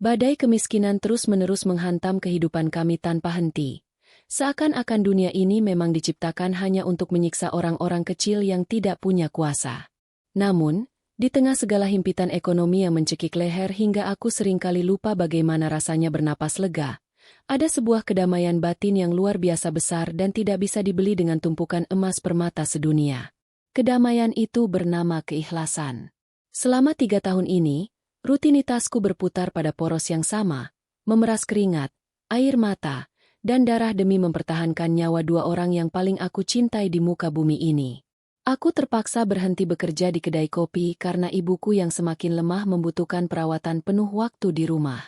Badai kemiskinan terus-menerus menghantam kehidupan kami tanpa henti. Seakan-akan dunia ini memang diciptakan hanya untuk menyiksa orang-orang kecil yang tidak punya kuasa. Namun, di tengah segala himpitan ekonomi yang mencekik leher hingga aku seringkali lupa bagaimana rasanya bernapas lega, ada sebuah kedamaian batin yang luar biasa besar dan tidak bisa dibeli dengan tumpukan emas permata sedunia. Kedamaian itu bernama keikhlasan. Selama 3 tahun ini, rutinitasku berputar pada poros yang sama, memeras keringat, air mata, dan darah demi mempertahankan nyawa 2 orang yang paling aku cintai di muka bumi ini. Aku terpaksa berhenti bekerja di kedai kopi karena ibuku yang semakin lemah membutuhkan perawatan penuh waktu di rumah.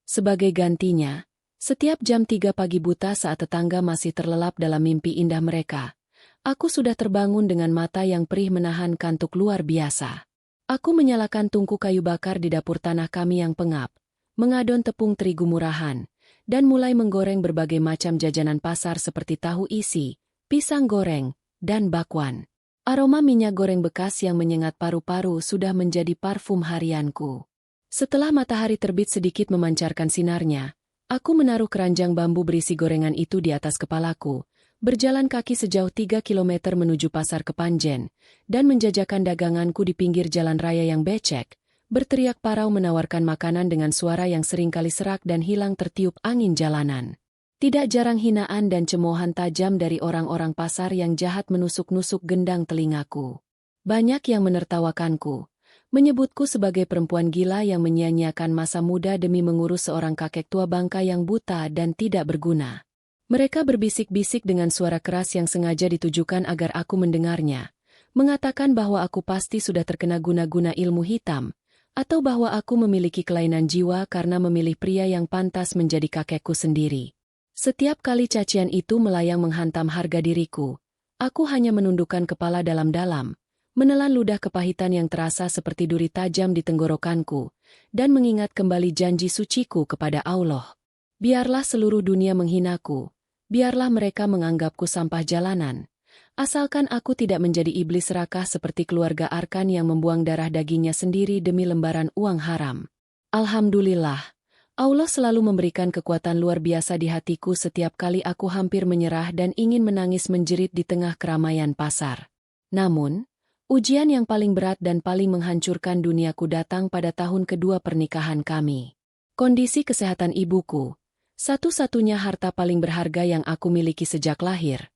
Sebagai gantinya, setiap jam 3 pagi buta saat tetangga masih terlelap dalam mimpi indah mereka, aku sudah terbangun dengan mata yang perih menahan kantuk luar biasa. Aku menyalakan tungku kayu bakar di dapur tanah kami yang pengap, mengadon tepung terigu murahan, dan mulai menggoreng berbagai macam jajanan pasar seperti tahu isi, pisang goreng, dan bakwan. Aroma minyak goreng bekas yang menyengat paru-paru sudah menjadi parfum harianku. Setelah matahari terbit sedikit memancarkan sinarnya, aku menaruh keranjang bambu berisi gorengan itu di atas kepalaku, berjalan kaki sejauh 3 kilometer menuju pasar Kepanjen, dan menjajakan daganganku di pinggir jalan raya yang becek, berteriak parau menawarkan makanan dengan suara yang seringkali serak dan hilang tertiup angin jalanan. Tidak jarang hinaan dan cemoohan tajam dari orang-orang pasar yang jahat menusuk-nusuk gendang telingaku. Banyak yang menertawakanku, menyebutku sebagai perempuan gila yang menyia-nyiakan masa muda demi mengurus seorang kakek tua bangka yang buta dan tidak berguna. Mereka berbisik-bisik dengan suara keras yang sengaja ditujukan agar aku mendengarnya, mengatakan bahwa aku pasti sudah terkena guna-guna ilmu hitam, atau bahwa aku memiliki kelainan jiwa karena memilih pria yang pantas menjadi kakekku sendiri. Setiap kali cacian itu melayang menghantam harga diriku, aku hanya menundukkan kepala dalam-dalam, menelan ludah kepahitan yang terasa seperti duri tajam di tenggorokanku, dan mengingat kembali janji suciku kepada Allah. Biarlah seluruh dunia menghinaku, biarlah mereka menganggapku sampah jalanan, asalkan aku tidak menjadi iblis serakah seperti keluarga Arkan yang membuang darah dagingnya sendiri demi lembaran uang haram. Alhamdulillah. Allah selalu memberikan kekuatan luar biasa di hatiku setiap kali aku hampir menyerah dan ingin menangis menjerit di tengah keramaian pasar. Namun, ujian yang paling berat dan paling menghancurkan duniaku datang pada tahun kedua pernikahan kami. Kondisi kesehatan ibuku, satu-satunya harta paling berharga yang aku miliki sejak lahir,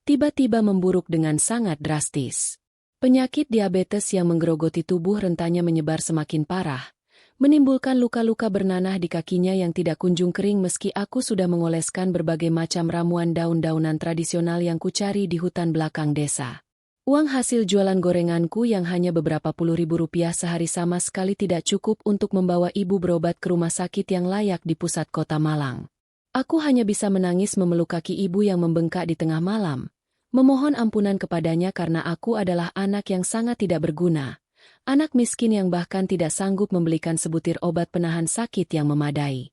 tiba-tiba memburuk dengan sangat drastis. Penyakit diabetes yang menggerogoti tubuh rentannya menyebar semakin parah, menimbulkan luka-luka bernanah di kakinya yang tidak kunjung kering meski aku sudah mengoleskan berbagai macam ramuan daun-daunan tradisional yang kucari di hutan belakang desa. Uang hasil jualan gorenganku yang hanya beberapa puluh ribu rupiah sehari sama sekali tidak cukup untuk membawa ibu berobat ke rumah sakit yang layak di pusat kota Malang. Aku hanya bisa menangis memeluk kaki ibu yang membengkak di tengah malam, memohon ampunan kepadanya karena aku adalah anak yang sangat tidak berguna. Anak miskin yang bahkan tidak sanggup membelikan sebutir obat penahan sakit yang memadai.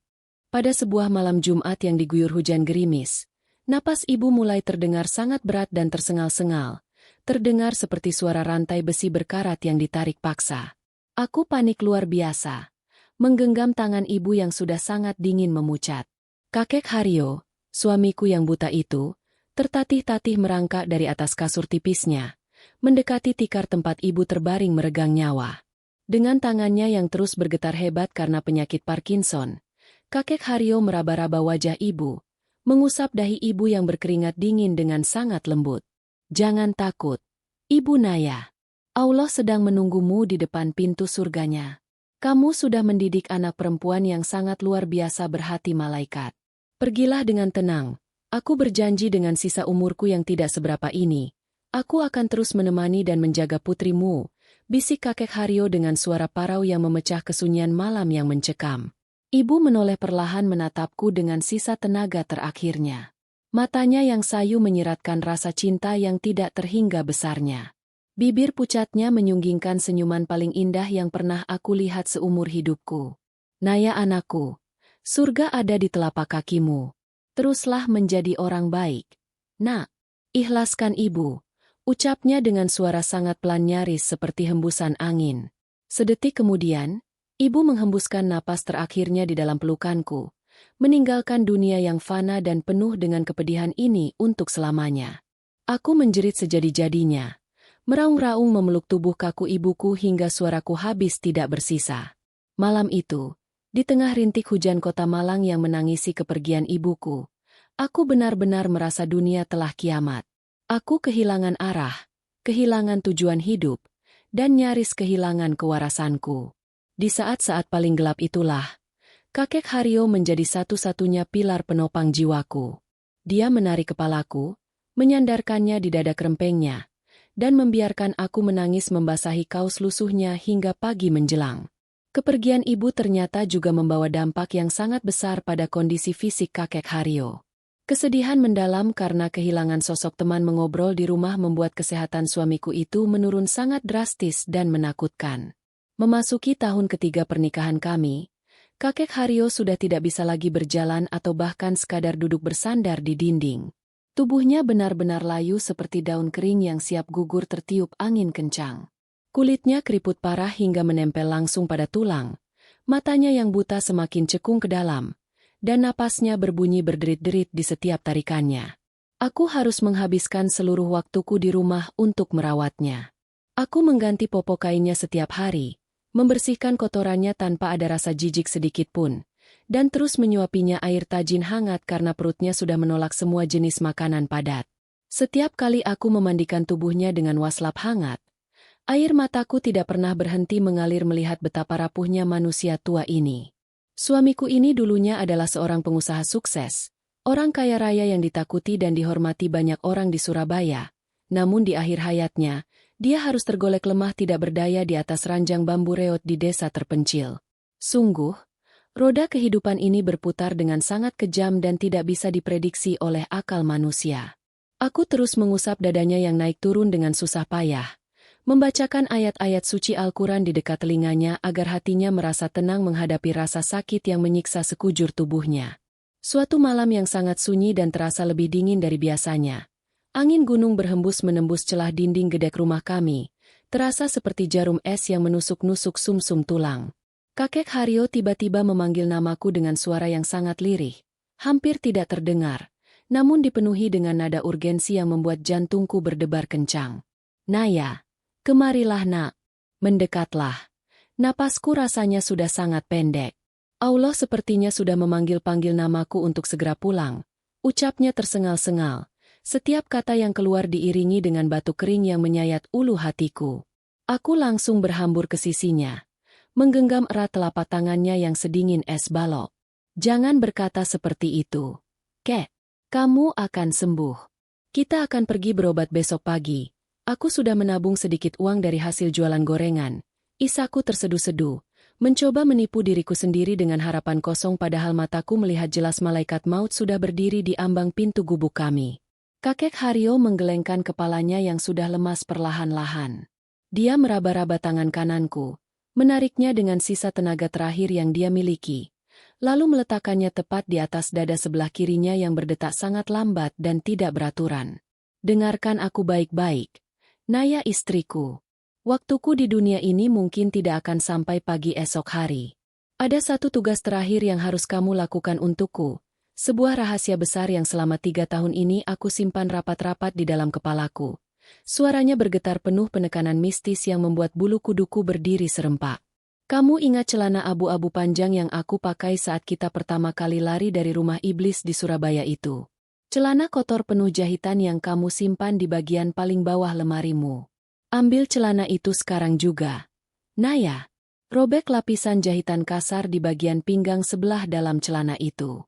Pada sebuah malam Jumat yang diguyur hujan gerimis, napas ibu mulai terdengar sangat berat dan tersengal-sengal, terdengar seperti suara rantai besi berkarat yang ditarik paksa. Aku panik luar biasa, menggenggam tangan ibu yang sudah sangat dingin memucat. Kakek Haryo, suamiku yang buta itu, tertatih-tatih merangkak dari atas kasur tipisnya, mendekati tikar tempat ibu terbaring meregang nyawa. Dengan tangannya yang terus bergetar hebat karena penyakit Parkinson, kakek Haryo meraba-raba wajah ibu, mengusap dahi ibu yang berkeringat dingin dengan sangat lembut. Jangan takut, Ibu Naya. Allah sedang menunggumu di depan pintu surganya. Kamu sudah mendidik anak perempuan yang sangat luar biasa berhati malaikat. Pergilah dengan tenang, Aku berjanji dengan sisa umurku yang tidak seberapa ini, aku akan terus menemani dan menjaga putrimu, bisik kakek Haryo dengan suara parau yang memecah kesunyian malam yang mencekam. Ibu menoleh perlahan menatapku dengan sisa tenaga terakhirnya. Matanya yang sayu menyiratkan rasa cinta yang tidak terhingga besarnya. Bibir pucatnya menyunggingkan senyuman paling indah yang pernah aku lihat seumur hidupku. Naya anakku, surga ada di telapak kakimu. Teruslah menjadi orang baik. Nak, ikhlaskan ibu, ucapnya dengan suara sangat pelan nyaris seperti hembusan angin. Sedetik kemudian, ibu menghembuskan napas terakhirnya di dalam pelukanku, meninggalkan dunia yang fana dan penuh dengan kepedihan ini untuk selamanya. Aku menjerit sejadi-jadinya, meraung-raung memeluk tubuh kaku ibuku hingga suaraku habis tidak bersisa. Malam itu, di tengah rintik hujan kota Malang yang menangisi kepergian ibuku, aku benar-benar merasa dunia telah kiamat. Aku kehilangan arah, kehilangan tujuan hidup, dan nyaris kehilangan kewarasanku. Di saat-saat paling gelap itulah, kakek Haryo menjadi satu-satunya pilar penopang jiwaku. Dia menarik kepalaku, menyandarkannya di dada kerempengnya, dan membiarkan aku menangis membasahi kaus lusuhnya hingga pagi menjelang. Kepergian ibu ternyata juga membawa dampak yang sangat besar pada kondisi fisik kakek Haryo. Kesedihan mendalam karena kehilangan sosok teman mengobrol di rumah membuat kesehatan suamiku itu menurun sangat drastis dan menakutkan. Memasuki tahun ketiga pernikahan kami, kakek Haryo sudah tidak bisa lagi berjalan atau bahkan sekadar duduk bersandar di dinding. Tubuhnya benar-benar layu seperti daun kering yang siap gugur tertiup angin kencang. Kulitnya keriput parah hingga menempel langsung pada tulang, matanya yang buta semakin cekung ke dalam, dan napasnya berbunyi berderit-derit di setiap tarikannya. Aku harus menghabiskan seluruh waktuku di rumah untuk merawatnya. Aku mengganti popok kainnya setiap hari, membersihkan kotorannya tanpa ada rasa jijik sedikit pun, dan terus menyuapinya air tajin hangat karena perutnya sudah menolak semua jenis makanan padat. Setiap kali aku memandikan tubuhnya dengan waslap hangat, air mataku tidak pernah berhenti mengalir melihat betapa rapuhnya manusia tua ini. Suamiku ini dulunya adalah seorang pengusaha sukses, orang kaya raya yang ditakuti dan dihormati banyak orang di Surabaya. Namun di akhir hayatnya, dia harus tergolek lemah tidak berdaya di atas ranjang bambu reot di desa terpencil. Sungguh, roda kehidupan ini berputar dengan sangat kejam dan tidak bisa diprediksi oleh akal manusia. Aku terus mengusap dadanya yang naik turun dengan susah payah, membacakan ayat-ayat suci Al-Quran di dekat telinganya agar hatinya merasa tenang menghadapi rasa sakit yang menyiksa sekujur tubuhnya. Suatu malam yang sangat sunyi dan terasa lebih dingin dari biasanya. Angin gunung berhembus menembus celah dinding gedek rumah kami, terasa seperti jarum es yang menusuk-nusuk sumsum tulang. Kakek Haryo tiba-tiba memanggil namaku dengan suara yang sangat lirih, hampir tidak terdengar, namun dipenuhi dengan nada urgensi yang membuat jantungku berdebar kencang. Naya, kemarilah nak, mendekatlah. Napasku rasanya sudah sangat pendek. Allah sepertinya sudah memanggil-panggil namaku untuk segera pulang. Ucapnya tersengal-sengal. Setiap kata yang keluar diiringi dengan batu kering yang menyayat ulu hatiku. Aku langsung berhambur ke sisinya, menggenggam erat telapak tangannya yang sedingin es balok. Jangan berkata seperti itu. Kek, kamu akan sembuh. Kita akan pergi berobat besok pagi. Aku sudah menabung sedikit uang dari hasil jualan gorengan. Isaku terseduh-seduh, mencoba menipu diriku sendiri dengan harapan kosong padahal mataku melihat jelas malaikat maut sudah berdiri di ambang pintu gubuk kami. Kakek Haryo menggelengkan kepalanya yang sudah lemas perlahan-lahan. Dia meraba-raba tangan kananku, menariknya dengan sisa tenaga terakhir yang dia miliki, lalu meletakkannya tepat di atas dada sebelah kirinya yang berdetak sangat lambat dan tidak beraturan. Dengarkan aku baik-baik, Naya istriku. Waktuku di dunia ini mungkin tidak akan sampai pagi esok hari. Ada satu tugas terakhir yang harus kamu lakukan untukku. Sebuah rahasia besar yang selama 3 tahun ini aku simpan rapat-rapat di dalam kepalaku. Suaranya bergetar penuh penekanan mistis yang membuat bulu kuduku berdiri serempak. Kamu ingat celana abu-abu panjang yang aku pakai saat kita pertama kali lari dari rumah iblis di Surabaya itu? Celana kotor penuh jahitan yang kamu simpan di bagian paling bawah lemarimu. Ambil celana itu sekarang juga. Naya, robek lapisan jahitan kasar di bagian pinggang sebelah dalam celana itu.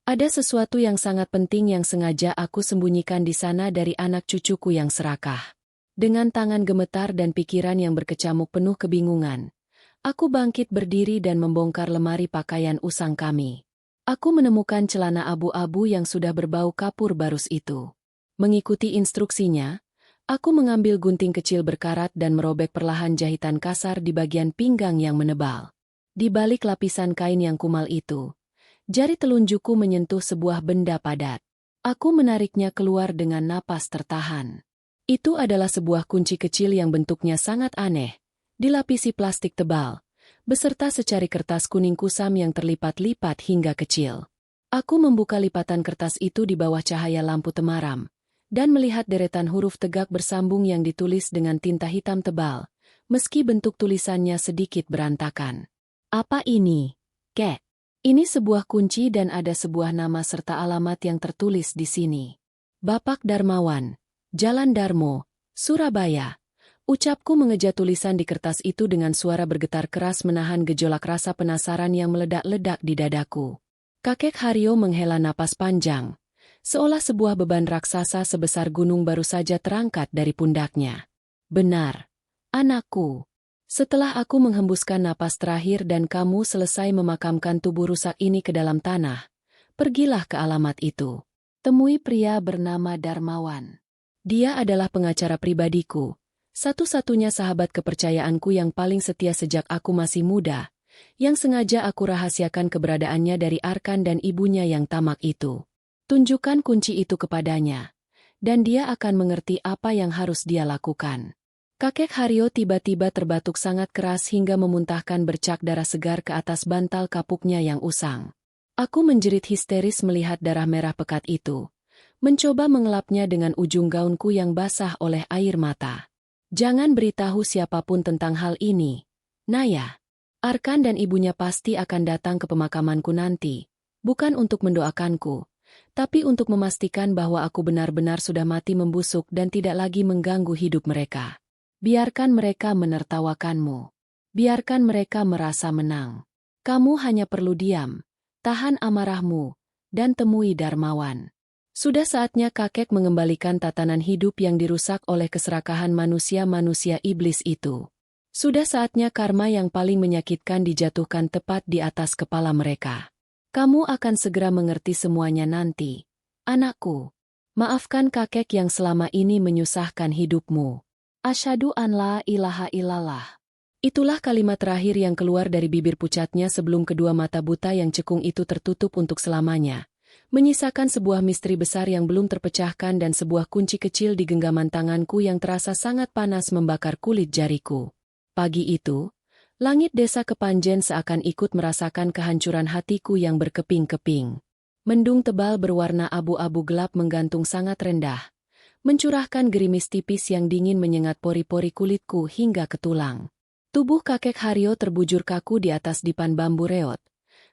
Ada sesuatu yang sangat penting yang sengaja aku sembunyikan di sana dari anak cucuku yang serakah. Dengan tangan gemetar dan pikiran yang berkecamuk penuh kebingungan, aku bangkit berdiri dan membongkar lemari pakaian usang kami. Aku menemukan celana abu-abu yang sudah berbau kapur barus itu. Mengikuti instruksinya, aku mengambil gunting kecil berkarat dan merobek perlahan jahitan kasar di bagian pinggang yang menebal. Di balik lapisan kain yang kumal itu, jari telunjukku menyentuh sebuah benda padat. Aku menariknya keluar dengan napas tertahan. Itu adalah sebuah kunci kecil yang bentuknya sangat aneh, dilapisi plastik tebal, beserta secari kertas kuning kusam yang terlipat-lipat hingga kecil. Aku membuka lipatan kertas itu di bawah cahaya lampu temaram, dan melihat deretan huruf tegak bersambung yang ditulis dengan tinta hitam tebal, meski bentuk tulisannya sedikit berantakan. Apa ini, Kek? Ini sebuah kunci dan ada sebuah nama serta alamat yang tertulis di sini. Bapak Darmawan, Jalan Darmo, Surabaya. Ucapku mengeja tulisan di kertas itu dengan suara bergetar keras menahan gejolak rasa penasaran yang meledak-ledak di dadaku. Kakek Haryo menghela napas panjang, seolah sebuah beban raksasa sebesar gunung baru saja terangkat dari pundaknya. Benar, anakku. Setelah aku menghembuskan napas terakhir dan kamu selesai memakamkan tubuh rusak ini ke dalam tanah, pergilah ke alamat itu. Temui pria bernama Darmawan. Dia adalah pengacara pribadiku, satu-satunya sahabat kepercayaanku yang paling setia sejak aku masih muda, yang sengaja aku rahasiakan keberadaannya dari Arkan dan ibunya yang tamak itu. Tunjukkan kunci itu kepadanya, dan dia akan mengerti apa yang harus dia lakukan. Kakek Haryo tiba-tiba terbatuk sangat keras hingga memuntahkan bercak darah segar ke atas bantal kapuknya yang usang. Aku menjerit histeris melihat darah merah pekat itu, mencoba mengelapnya dengan ujung gaunku yang basah oleh air mata. Jangan beritahu siapapun tentang hal ini, Naya. Arkan dan ibunya pasti akan datang ke pemakamanku nanti, bukan untuk mendoakanku, tapi untuk memastikan bahwa aku benar-benar sudah mati membusuk dan tidak lagi mengganggu hidup mereka. Biarkan mereka menertawakanmu. Biarkan mereka merasa menang. Kamu hanya perlu diam, tahan amarahmu, dan temui Darmawan. Sudah saatnya kakek mengembalikan tatanan hidup yang dirusak oleh keserakahan manusia-manusia iblis itu. Sudah saatnya karma yang paling menyakitkan dijatuhkan tepat di atas kepala mereka. Kamu akan segera mengerti semuanya nanti, anakku. Maafkan kakek yang selama ini menyusahkan hidupmu. Asyhadu an la ilaha illallah. Itulah kalimat terakhir yang keluar dari bibir pucatnya sebelum kedua mata buta yang cekung itu tertutup untuk selamanya, menyisakan sebuah misteri besar yang belum terpecahkan dan sebuah kunci kecil di genggaman tanganku yang terasa sangat panas membakar kulit jariku. Pagi itu, langit desa Kepanjen seakan ikut merasakan kehancuran hatiku yang berkeping-keping. Mendung tebal berwarna abu-abu gelap menggantung sangat rendah, mencurahkan gerimis tipis yang dingin menyengat pori-pori kulitku hingga ke tulang. Tubuh kakek Haryo terbujur kaku di atas dipan bambu reot,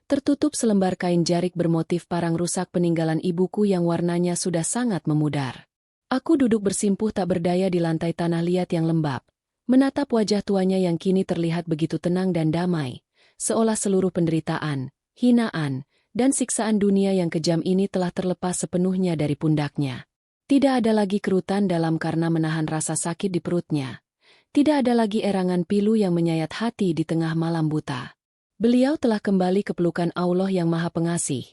tertutup selembar kain jarik bermotif parang rusak peninggalan ibuku yang warnanya sudah sangat memudar. Aku duduk bersimpuh tak berdaya di lantai tanah liat yang lembab, menatap wajah tuanya yang kini terlihat begitu tenang dan damai, seolah seluruh penderitaan, hinaan, dan siksaan dunia yang kejam ini telah terlepas sepenuhnya dari pundaknya. Tidak ada lagi kerutan dalam karena menahan rasa sakit di perutnya. Tidak ada lagi erangan pilu yang menyayat hati di tengah malam buta. Beliau telah kembali ke pelukan Allah yang Maha Pengasih,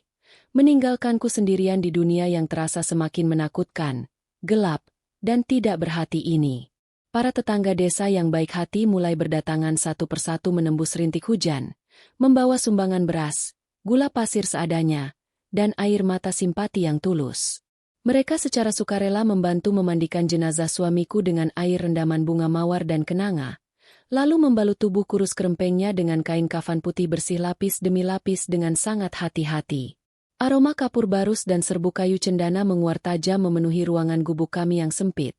meninggalkanku sendirian di dunia yang terasa semakin menakutkan, gelap, dan tidak berhati ini. Para tetangga desa yang baik hati mulai berdatangan satu persatu menembus rintik hujan, membawa sumbangan beras, gula pasir seadanya, dan air mata simpati yang tulus. Mereka secara sukarela membantu memandikan jenazah suamiku dengan air rendaman bunga mawar dan kenanga, lalu membalut tubuh kurus kerempengnya dengan kain kafan putih bersih lapis demi lapis dengan sangat hati-hati. Aroma kapur barus dan serbuk kayu cendana menguar tajam memenuhi ruangan gubuk kami yang sempit,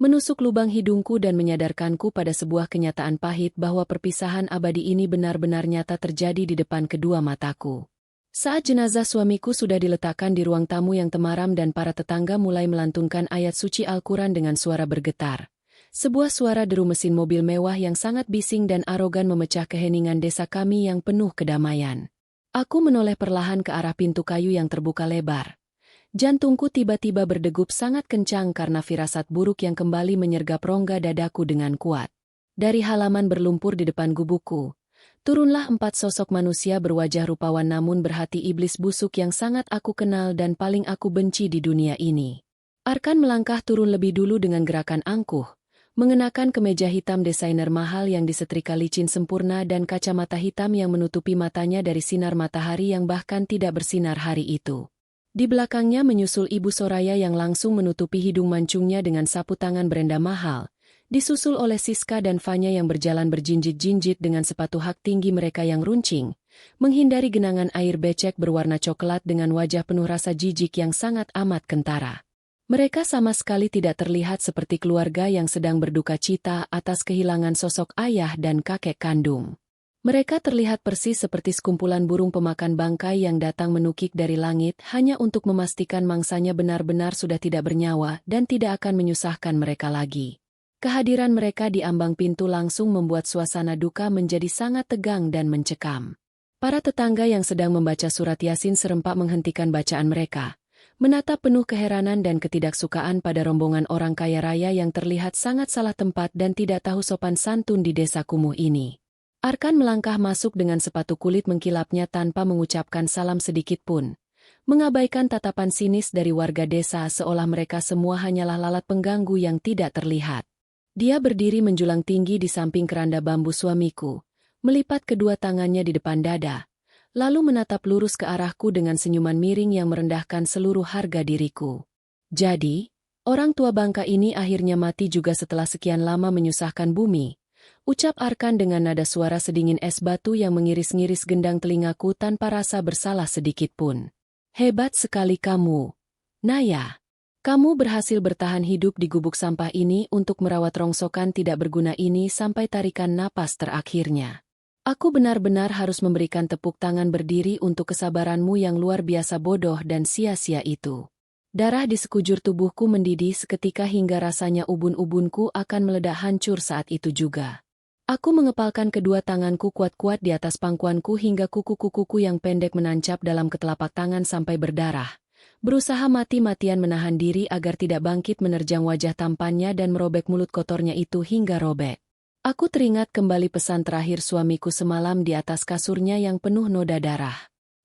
menusuk lubang hidungku dan menyadarkanku pada sebuah kenyataan pahit bahwa perpisahan abadi ini benar-benar nyata terjadi di depan kedua mataku. Saat jenazah suamiku sudah diletakkan di ruang tamu yang temaram dan para tetangga mulai melantunkan ayat suci Al-Quran dengan suara bergetar, sebuah suara deru mesin mobil mewah yang sangat bising dan arogan memecah keheningan desa kami yang penuh kedamaian. Aku menoleh perlahan ke arah pintu kayu yang terbuka lebar. Jantungku tiba-tiba berdegup sangat kencang karena firasat buruk yang kembali menyergap rongga dadaku dengan kuat. Dari halaman berlumpur di depan gubukku, turunlah 4 sosok manusia berwajah rupawan namun berhati iblis busuk yang sangat aku kenal dan paling aku benci di dunia ini. Arkan melangkah turun lebih dulu dengan gerakan angkuh, mengenakan kemeja hitam desainer mahal yang disetrika licin sempurna dan kacamata hitam yang menutupi matanya dari sinar matahari yang bahkan tidak bersinar hari itu. Di belakangnya menyusul Ibu Soraya yang langsung menutupi hidung mancungnya dengan sapu tangan berenda mahal, disusul oleh Siska dan Fanya yang berjalan berjinjit-jinjit dengan sepatu hak tinggi mereka yang runcing, menghindari genangan air becek berwarna coklat dengan wajah penuh rasa jijik yang sangat amat kentara. Mereka sama sekali tidak terlihat seperti keluarga yang sedang berduka cita atas kehilangan sosok ayah dan kakek kandung. Mereka terlihat persis seperti sekumpulan burung pemakan bangkai yang datang menukik dari langit hanya untuk memastikan mangsanya benar-benar sudah tidak bernyawa dan tidak akan menyusahkan mereka lagi. Kehadiran mereka di ambang pintu langsung membuat suasana duka menjadi sangat tegang dan mencekam. Para tetangga yang sedang membaca surat Yasin serempak menghentikan bacaan mereka, menatap penuh keheranan dan ketidaksukaan pada rombongan orang kaya raya yang terlihat sangat salah tempat dan tidak tahu sopan santun di desa kumuh ini. Arkan melangkah masuk dengan sepatu kulit mengkilapnya tanpa mengucapkan salam sedikit pun, mengabaikan tatapan sinis dari warga desa seolah mereka semua hanyalah lalat pengganggu yang tidak terlihat. Dia berdiri menjulang tinggi di samping keranda bambu suamiku, melipat kedua tangannya di depan dada, lalu menatap lurus ke arahku dengan senyuman miring yang merendahkan seluruh harga diriku. Jadi, orang tua bangka ini akhirnya mati juga setelah sekian lama menyusahkan bumi, ucap Arkan dengan nada suara sedingin es batu yang mengiris-ngiris gendang telingaku tanpa rasa bersalah sedikit pun. Hebat sekali kamu, Naya. Kamu berhasil bertahan hidup di gubuk sampah ini untuk merawat rongsokan tidak berguna ini sampai tarikan napas terakhirnya. Aku benar-benar harus memberikan tepuk tangan berdiri untuk kesabaranmu yang luar biasa bodoh dan sia-sia itu. Darah di sekujur tubuhku mendidih seketika hingga rasanya ubun-ubunku akan meledak hancur saat itu juga. Aku mengepalkan kedua tanganku kuat-kuat di atas pangkuanku hingga kuku-kukuku yang pendek menancap dalam ketelapak tangan sampai berdarah. Berusaha mati-matian menahan diri agar tidak bangkit menerjang wajah tampannya dan merobek mulut kotornya itu hingga robek. Aku teringat kembali pesan terakhir suamiku semalam di atas kasurnya yang penuh noda darah.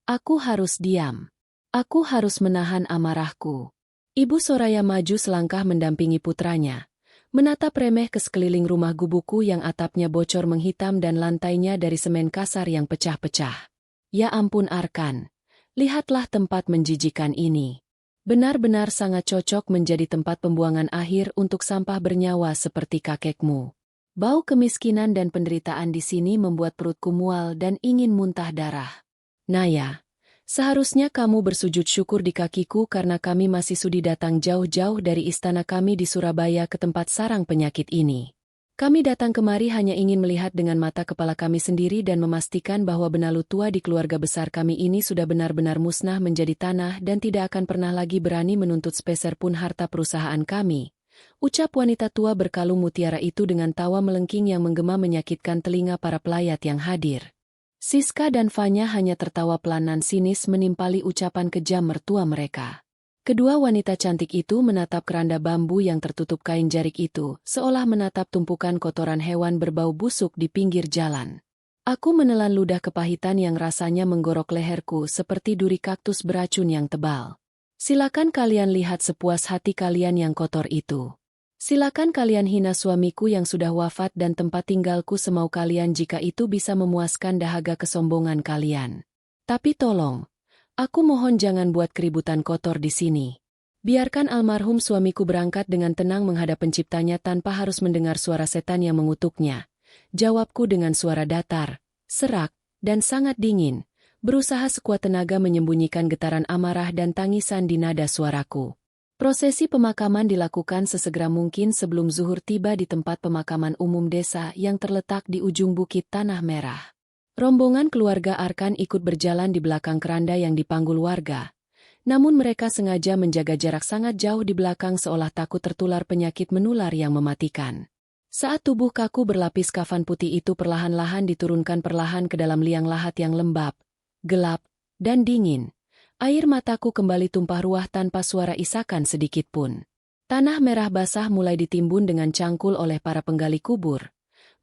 Aku harus diam. Aku harus menahan amarahku. Ibu Soraya maju selangkah mendampingi putranya, menatap remeh ke sekeliling rumah gubukku yang atapnya bocor menghitam dan lantainya dari semen kasar yang pecah-pecah. Ya ampun Arkan, lihatlah tempat menjijikan ini. Benar-benar sangat cocok menjadi tempat pembuangan akhir untuk sampah bernyawa seperti kakekmu. Bau kemiskinan dan penderitaan di sini membuat perutku mual dan ingin muntah darah. Naya, seharusnya kamu bersujud syukur di kakiku karena kami masih sudi datang jauh-jauh dari istana kami di Surabaya ke tempat sarang penyakit ini. Kami datang kemari hanya ingin melihat dengan mata kepala kami sendiri dan memastikan bahwa benalu tua di keluarga besar kami ini sudah benar-benar musnah menjadi tanah dan tidak akan pernah lagi berani menuntut sepeser pun harta perusahaan kami. Ucap wanita tua berkalung mutiara itu dengan tawa melengking yang menggema menyakitkan telinga para pelayat yang hadir. Siska dan Fanya hanya tertawa pelanan sinis menimpali ucapan kejam mertua mereka. Kedua wanita cantik itu menatap keranda bambu yang tertutup kain jarik itu, seolah menatap tumpukan kotoran hewan berbau busuk di pinggir jalan. Aku menelan ludah kepahitan yang rasanya menggorok leherku seperti duri kaktus beracun yang tebal. Silakan kalian lihat sepuas hati kalian yang kotor itu. Silakan kalian hina suamiku yang sudah wafat dan tempat tinggalku semau kalian jika itu bisa memuaskan dahaga kesombongan kalian. Tapi tolong, aku mohon jangan buat keributan kotor di sini. Biarkan almarhum suamiku berangkat dengan tenang menghadap penciptanya tanpa harus mendengar suara setan yang mengutuknya. Jawabku dengan suara datar, serak, dan sangat dingin. Berusaha sekuat tenaga menyembunyikan getaran amarah dan tangisan di nada suaraku. Prosesi pemakaman dilakukan sesegera mungkin sebelum zuhur tiba di tempat pemakaman umum desa yang terletak di ujung bukit Tanah Merah. Rombongan keluarga Arkan ikut berjalan di belakang keranda yang dipanggul warga. Namun mereka sengaja menjaga jarak sangat jauh di belakang seolah takut tertular penyakit menular yang mematikan. Saat tubuh kaku berlapis kafan putih itu perlahan-lahan diturunkan perlahan ke dalam liang lahat yang lembab, gelap, dan dingin. Air mataku kembali tumpah ruah tanpa suara isakan sedikitpun. Tanah merah basah mulai ditimbun dengan cangkul oleh para penggali kubur,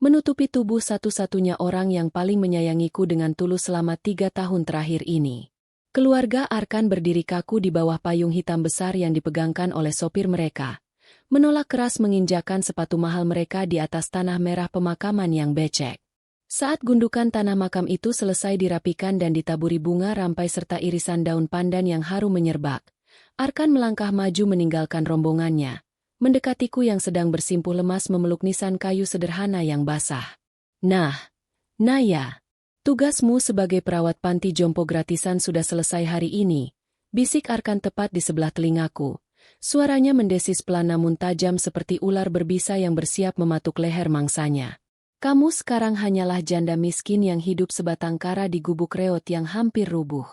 menutupi tubuh satu-satunya orang yang paling menyayangiku dengan tulus selama 3 tahun terakhir ini. Keluarga Arkan berdiri kaku di bawah payung hitam besar yang dipegangkan oleh sopir mereka, menolak keras menginjakan sepatu mahal mereka di atas tanah merah pemakaman yang becek. Saat gundukan tanah makam itu selesai dirapikan dan ditaburi bunga rampai serta irisan daun pandan yang harum menyerbak, Arkan melangkah maju meninggalkan rombongannya, mendekatiku yang sedang bersimpuh lemas memeluk nisan kayu sederhana yang basah. Nah, Naya, tugasmu sebagai perawat panti jompo gratisan sudah selesai hari ini, bisik Arkan tepat di sebelah telingaku. Suaranya mendesis pelan namun tajam seperti ular berbisa yang bersiap mematuk leher mangsanya. Kamu sekarang hanyalah janda miskin yang hidup sebatang kara di gubuk reot yang hampir rubuh.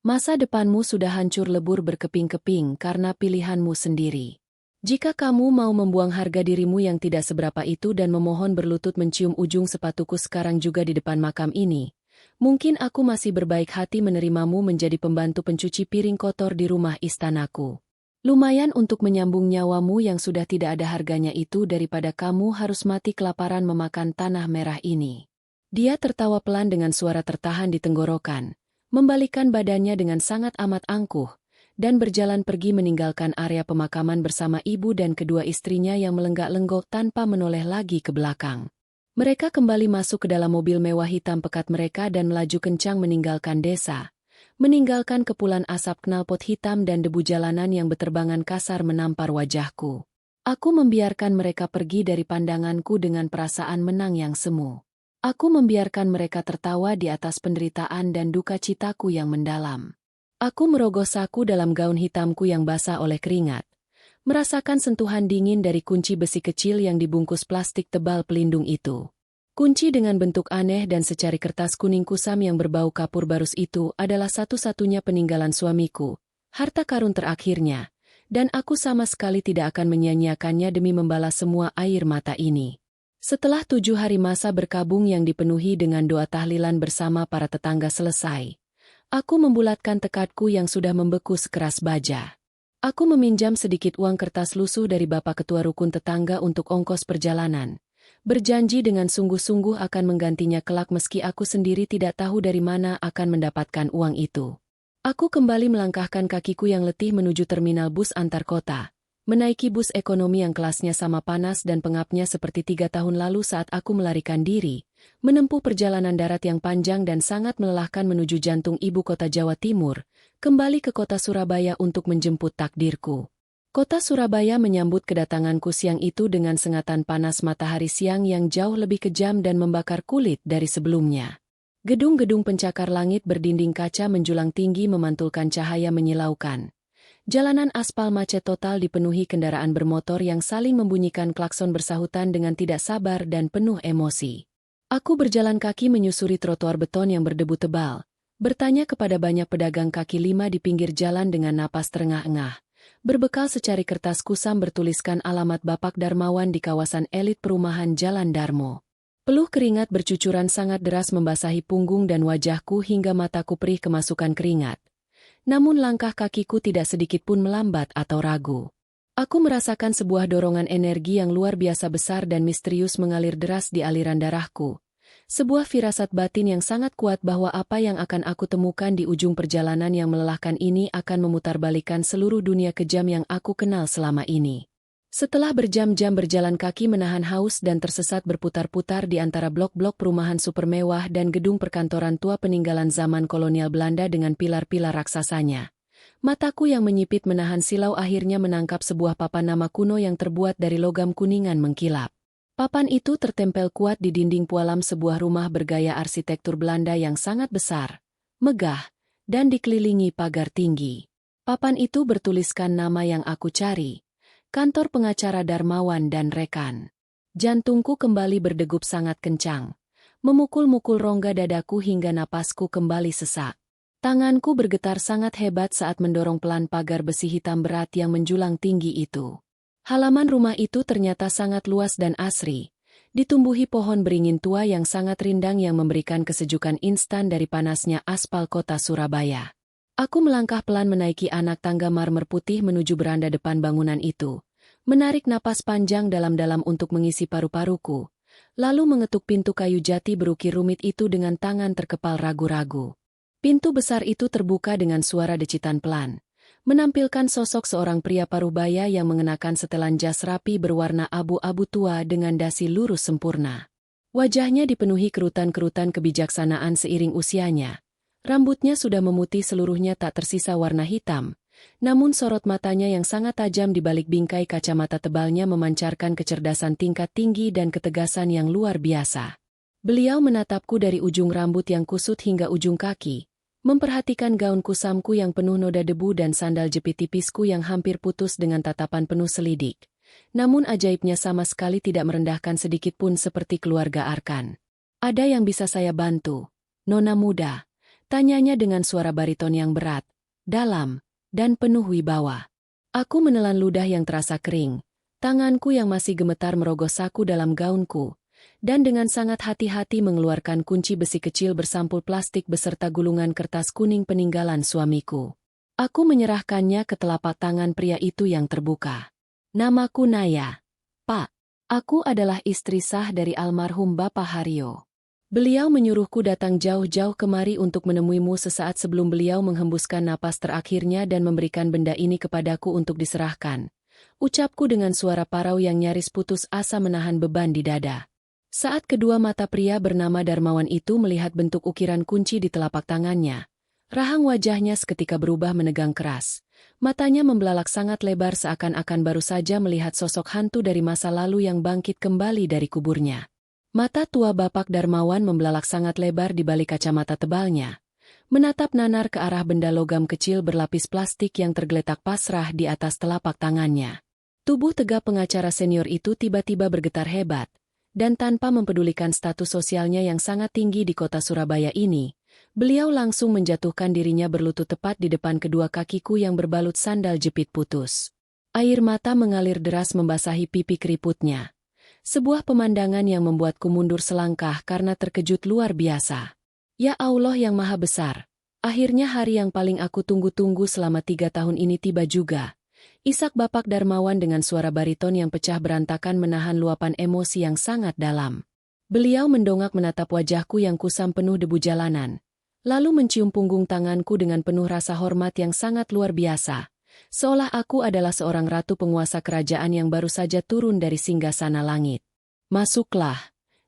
Masa depanmu sudah hancur lebur berkeping-keping karena pilihanmu sendiri. Jika kamu mau membuang harga dirimu yang tidak seberapa itu dan memohon berlutut mencium ujung sepatuku sekarang juga di depan makam ini, mungkin aku masih berbaik hati menerimamu menjadi pembantu pencuci piring kotor di rumah istanaku. Lumayan untuk menyambung nyawamu yang sudah tidak ada harganya itu daripada kamu harus mati kelaparan memakan tanah merah ini. Dia tertawa pelan dengan suara tertahan di tenggorokan, membalikkan badannya dengan sangat amat angkuh, dan berjalan pergi meninggalkan area pemakaman bersama ibu dan kedua istrinya yang melenggak-lenggok tanpa menoleh lagi ke belakang. Mereka kembali masuk ke dalam mobil mewah hitam pekat mereka dan melaju kencang meninggalkan desa, meninggalkan kepulan asap knalpot hitam dan debu jalanan yang beterbangan kasar menampar wajahku. Aku membiarkan mereka pergi dari pandanganku dengan perasaan menang yang semu. Aku membiarkan mereka tertawa di atas penderitaan dan duka citaku yang mendalam. Aku merogoh saku dalam gaun hitamku yang basah oleh keringat, merasakan sentuhan dingin dari kunci besi kecil yang dibungkus plastik tebal pelindung itu. Kunci dengan bentuk aneh dan secari kertas kuning kusam yang berbau kapur barus itu adalah satu-satunya peninggalan suamiku, harta karun terakhirnya, dan aku sama sekali tidak akan menyia-nyiakannya demi membalas semua air mata ini. Setelah 7 hari masa berkabung yang dipenuhi dengan doa tahlilan bersama para tetangga selesai, aku membulatkan tekadku yang sudah membeku sekeras baja. Aku meminjam sedikit uang kertas lusuh dari bapak ketua rukun tetangga untuk ongkos perjalanan, berjanji dengan sungguh-sungguh akan menggantinya kelak meski aku sendiri tidak tahu dari mana akan mendapatkan uang itu. Aku kembali melangkahkan kakiku yang letih menuju terminal bus antar kota, menaiki bus ekonomi yang kelasnya sama panas dan pengapnya seperti 3 tahun lalu saat aku melarikan diri, menempuh perjalanan darat yang panjang dan sangat melelahkan menuju jantung ibu kota Jawa Timur, kembali ke kota Surabaya untuk menjemput takdirku. Kota Surabaya menyambut kedatanganku siang itu dengan sengatan panas matahari siang yang jauh lebih kejam dan membakar kulit dari sebelumnya. Gedung-gedung pencakar langit berdinding kaca menjulang tinggi memantulkan cahaya menyilaukan. Jalanan aspal macet total dipenuhi kendaraan bermotor yang saling membunyikan klakson bersahutan dengan tidak sabar dan penuh emosi. Aku berjalan kaki menyusuri trotoar beton yang berdebu tebal, bertanya kepada banyak pedagang kaki lima di pinggir jalan dengan napas terengah-engah, berbekal secari kertas kusam bertuliskan alamat Bapak Darmawan di kawasan elit perumahan Jalan Darmo. Peluh keringat bercucuran sangat deras membasahi punggung dan wajahku hingga mataku perih kemasukan keringat. Namun langkah kakiku tidak sedikit pun melambat atau ragu. Aku merasakan sebuah dorongan energi yang luar biasa besar dan misterius mengalir deras di aliran darahku. Sebuah firasat batin yang sangat kuat bahwa apa yang akan aku temukan di ujung perjalanan yang melelahkan ini akan memutarbalikkan seluruh dunia kejam yang aku kenal selama ini. Setelah berjam-jam berjalan kaki menahan haus dan tersesat berputar-putar di antara blok-blok perumahan super mewah dan gedung perkantoran tua peninggalan zaman kolonial Belanda dengan pilar-pilar raksasanya, mataku yang menyipit menahan silau akhirnya menangkap sebuah papan nama kuno yang terbuat dari logam kuningan mengkilap. Papan itu tertempel kuat di dinding pualam sebuah rumah bergaya arsitektur Belanda yang sangat besar, megah, dan dikelilingi pagar tinggi. Papan itu bertuliskan nama yang aku cari, Kantor Pengacara Darmawan dan Rekan. Jantungku kembali berdegup sangat kencang, memukul-mukul rongga dadaku hingga napasku kembali sesak. Tanganku bergetar sangat hebat saat mendorong pelan pagar besi hitam berat yang menjulang tinggi itu. Halaman rumah itu ternyata sangat luas dan asri, ditumbuhi pohon beringin tua yang sangat rindang yang memberikan kesejukan instan dari panasnya aspal kota Surabaya. Aku melangkah pelan menaiki anak tangga marmer putih menuju beranda depan bangunan itu, menarik napas panjang dalam-dalam untuk mengisi paru-paruku, lalu mengetuk pintu kayu jati berukir rumit itu dengan tangan terkepal ragu-ragu. Pintu besar itu terbuka dengan suara decitan pelan, menampilkan sosok seorang pria parubaya yang mengenakan setelan jas rapi berwarna abu-abu tua dengan dasi lurus sempurna. Wajahnya dipenuhi kerutan-kerutan kebijaksanaan seiring usianya. Rambutnya sudah memutih seluruhnya tak tersisa warna hitam, namun sorot matanya yang sangat tajam di balik bingkai kacamata tebalnya memancarkan kecerdasan tingkat tinggi dan ketegasan yang luar biasa. Beliau menatapku dari ujung rambut yang kusut hingga ujung kaki, memperhatikan gaun kusamku yang penuh noda debu dan sandal jepit tipisku yang hampir putus dengan tatapan penuh selidik. Namun ajaibnya sama sekali tidak merendahkan sedikit pun seperti keluarga Arkan. "Ada yang bisa saya bantu, Nona muda?" tanyanya dengan suara bariton yang berat, dalam, dan penuh wibawa. Aku menelan ludah yang terasa kering, tanganku yang masih gemetar merogoh saku dalam gaunku, dan dengan sangat hati-hati mengeluarkan kunci besi kecil bersampul plastik beserta gulungan kertas kuning peninggalan suamiku. Aku menyerahkannya ke telapak tangan pria itu yang terbuka. "Namaku Naya, Pak. Aku adalah istri sah dari almarhum Bapak Haryo. Beliau menyuruhku datang jauh-jauh kemari untuk menemuimu sesaat sebelum beliau menghembuskan napas terakhirnya dan memberikan benda ini kepadaku untuk diserahkan," ucapku dengan suara parau yang nyaris putus asa menahan beban di dada. Saat kedua mata pria bernama Darmawan itu melihat bentuk ukiran kunci di telapak tangannya, rahang wajahnya seketika berubah menegang keras. Matanya membelalak sangat lebar seakan-akan baru saja melihat sosok hantu dari masa lalu yang bangkit kembali dari kuburnya. Mata tua Bapak Darmawan membelalak sangat lebar di balik kacamata tebalnya, menatap nanar ke arah benda logam kecil berlapis plastik yang tergeletak pasrah di atas telapak tangannya. Tubuh tegap pengacara senior itu tiba-tiba bergetar hebat, dan tanpa mempedulikan status sosialnya yang sangat tinggi di kota Surabaya ini, beliau langsung menjatuhkan dirinya berlutut tepat di depan kedua kakiku yang berbalut sandal jepit putus. Air mata mengalir deras membasahi pipi keriputnya. Sebuah pemandangan yang membuatku mundur selangkah karena terkejut luar biasa. Ya Allah yang Maha Besar, akhirnya hari yang paling aku tunggu-tunggu selama 3 tahun ini tiba juga. Isak Bapak Darmawan dengan suara bariton yang pecah berantakan menahan luapan emosi yang sangat dalam. Beliau mendongak menatap wajahku yang kusam penuh debu jalanan, lalu mencium punggung tanganku dengan penuh rasa hormat yang sangat luar biasa, seolah aku adalah seorang ratu penguasa kerajaan yang baru saja turun dari singgasana langit. "Masuklah,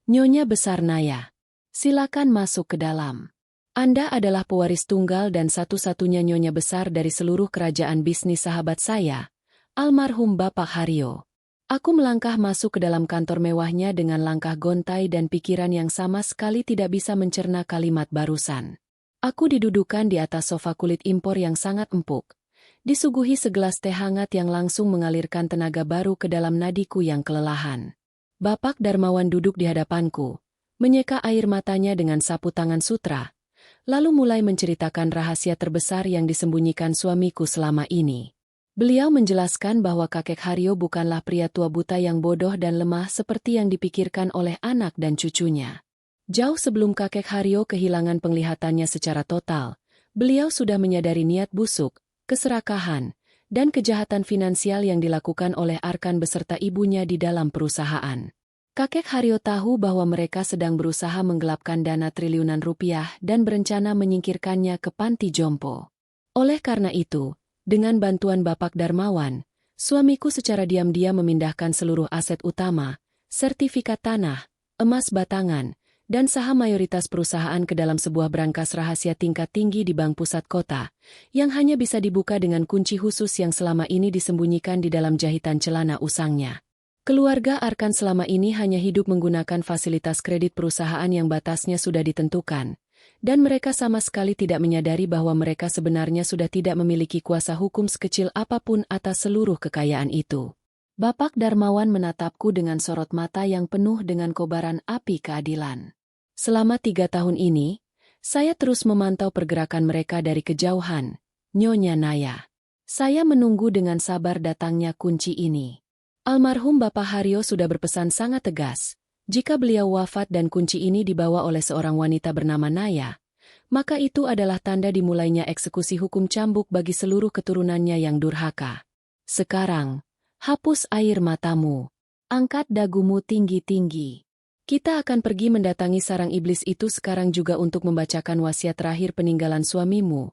Nyonya Besar Naya. Silakan masuk ke dalam. Anda adalah pewaris tunggal dan satu-satunya nyonya besar dari seluruh kerajaan bisnis sahabat saya, almarhum Bapak Haryo." Aku melangkah masuk ke dalam kantor mewahnya dengan langkah gontai dan pikiran yang sama sekali tidak bisa mencerna kalimat barusan. Aku didudukan di atas sofa kulit impor yang sangat empuk, disuguhi segelas teh hangat yang langsung mengalirkan tenaga baru ke dalam nadiku yang kelelahan. Bapak Darmawan duduk di hadapanku, menyeka air matanya dengan sapu tangan sutra, lalu mulai menceritakan rahasia terbesar yang disembunyikan suamiku selama ini. Beliau menjelaskan bahwa kakek Haryo bukanlah pria tua buta yang bodoh dan lemah seperti yang dipikirkan oleh anak dan cucunya. Jauh sebelum kakek Haryo kehilangan penglihatannya secara total, beliau sudah menyadari niat busuk, keserakahan, dan kejahatan finansial yang dilakukan oleh Arkan beserta ibunya di dalam perusahaan. Kakek Haryo tahu bahwa mereka sedang berusaha menggelapkan dana triliunan rupiah dan berencana menyingkirkannya ke panti jompo. Oleh karena itu, dengan bantuan Bapak Darmawan, suamiku secara diam-diam memindahkan seluruh aset utama, sertifikat tanah, emas batangan, dan saham mayoritas perusahaan ke dalam sebuah brankas rahasia tingkat tinggi di bank pusat kota, yang hanya bisa dibuka dengan kunci khusus yang selama ini disembunyikan di dalam jahitan celana usangnya. Keluarga Arkan selama ini hanya hidup menggunakan fasilitas kredit perusahaan yang batasnya sudah ditentukan, dan mereka sama sekali tidak menyadari bahwa mereka sebenarnya sudah tidak memiliki kuasa hukum sekecil apapun atas seluruh kekayaan itu. Bapak Darmawan menatapku dengan sorot mata yang penuh dengan kobaran api keadilan. Selama 3 tahun ini, saya terus memantau pergerakan mereka dari kejauhan, Nyonya Naya. Saya menunggu dengan sabar datangnya kunci ini. Almarhum Bapak Haryo sudah berpesan sangat tegas, Jika beliau wafat dan kunci ini dibawa oleh seorang wanita bernama Naya, maka itu adalah tanda dimulainya eksekusi hukum cambuk bagi seluruh keturunannya yang durhaka. Sekarang, hapus air matamu. Angkat dagumu tinggi-tinggi. Kita akan pergi mendatangi sarang iblis itu sekarang juga untuk membacakan wasiat terakhir peninggalan suamimu.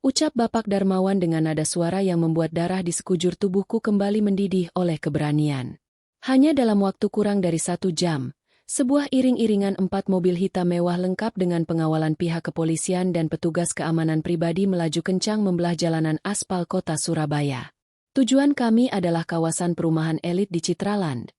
Ucap Bapak Darmawan dengan nada suara yang membuat darah di sekujur tubuhku kembali mendidih oleh keberanian. Hanya dalam waktu kurang dari 1 jam, sebuah iring-iringan 4 mobil hitam mewah lengkap dengan pengawalan pihak kepolisian dan petugas keamanan pribadi melaju kencang membelah jalanan aspal kota Surabaya. Tujuan kami adalah kawasan perumahan elit di Citraland,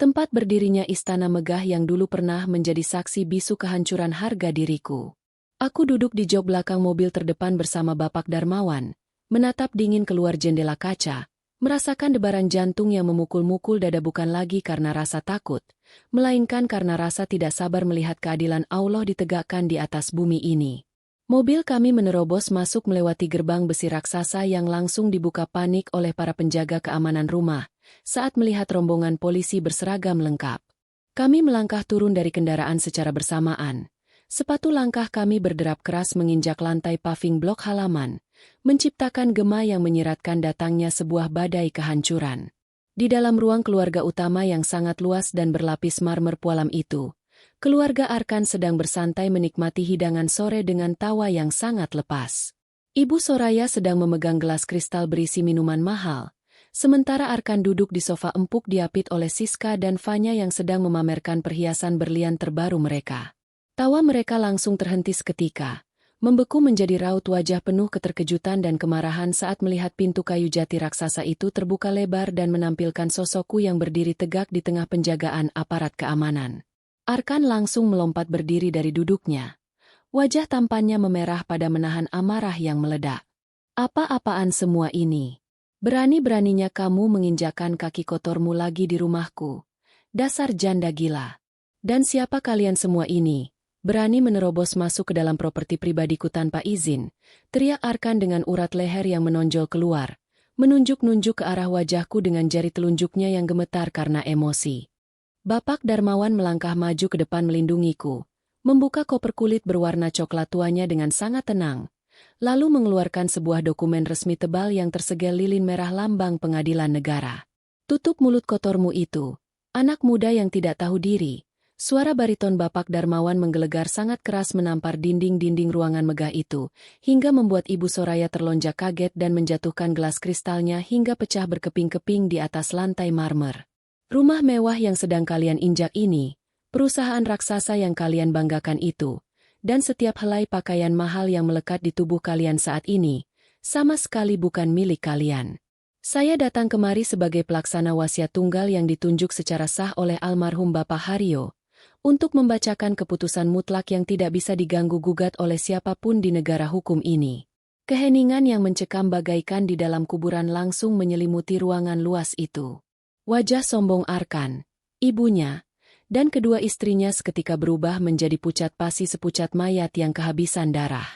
tempat berdirinya istana megah yang dulu pernah menjadi saksi bisu kehancuran harga diriku. Aku duduk di jok belakang mobil terdepan bersama Bapak Darmawan, menatap dingin keluar jendela kaca, merasakan debaran jantung yang memukul-mukul dada bukan lagi karena rasa takut, melainkan karena rasa tidak sabar melihat keadilan Allah ditegakkan di atas bumi ini. Mobil kami menerobos masuk melewati gerbang besi raksasa yang langsung dibuka panik oleh para penjaga keamanan rumah, saat melihat rombongan polisi berseragam lengkap. Kami melangkah turun dari kendaraan secara bersamaan. Sepatu langkah kami berderap keras menginjak lantai paving blok halaman, menciptakan gema yang menyiratkan datangnya sebuah badai kehancuran. Di dalam ruang keluarga utama yang sangat luas dan berlapis marmer pualam itu, keluarga Arkan sedang bersantai menikmati hidangan sore dengan tawa yang sangat lepas. Ibu Soraya sedang memegang gelas kristal berisi minuman mahal, sementara Arkan duduk di sofa empuk diapit oleh Siska dan Fanya yang sedang memamerkan perhiasan berlian terbaru mereka. Tawa mereka langsung terhenti seketika, membeku menjadi raut wajah penuh keterkejutan dan kemarahan saat melihat pintu kayu jati raksasa itu terbuka lebar dan menampilkan sosokku yang berdiri tegak di tengah penjagaan aparat keamanan. Arkan langsung melompat berdiri dari duduknya. Wajah tampannya memerah pada menahan amarah yang meledak. Apa-apaan semua ini? Berani-beraninya kamu menginjakan kaki kotormu lagi di rumahku. Dasar janda gila. Dan siapa kalian semua ini? Berani menerobos masuk ke dalam properti pribadiku tanpa izin, teriak Arkan dengan urat leher yang menonjol keluar, menunjuk-nunjuk ke arah wajahku dengan jari telunjuknya yang gemetar karena emosi. Bapak Darmawan melangkah maju ke depan melindungiku, membuka koper kulit berwarna coklat tuanya dengan sangat tenang, lalu mengeluarkan sebuah dokumen resmi tebal yang tersegel lilin merah lambang pengadilan negara. Tutup mulut kotormu itu, anak muda yang tidak tahu diri. Suara bariton Bapak Darmawan menggelegar sangat keras menampar dinding-dinding ruangan megah itu, hingga membuat Ibu Soraya terlonjak kaget dan menjatuhkan gelas kristalnya hingga pecah berkeping-keping di atas lantai marmer. Rumah mewah yang sedang kalian injak ini, perusahaan raksasa yang kalian banggakan itu, dan setiap helai pakaian mahal yang melekat di tubuh kalian saat ini, sama sekali bukan milik kalian. Saya datang kemari sebagai pelaksana wasiat tunggal yang ditunjuk secara sah oleh almarhum Bapak Haryo, untuk membacakan keputusan mutlak yang tidak bisa diganggu-gugat oleh siapapun di negara hukum ini. Keheningan yang mencekam bagaikan di dalam kuburan langsung menyelimuti ruangan luas itu. Wajah sombong Arkan, ibunya, dan kedua istrinya seketika berubah menjadi pucat pasi sepucat mayat yang kehabisan darah.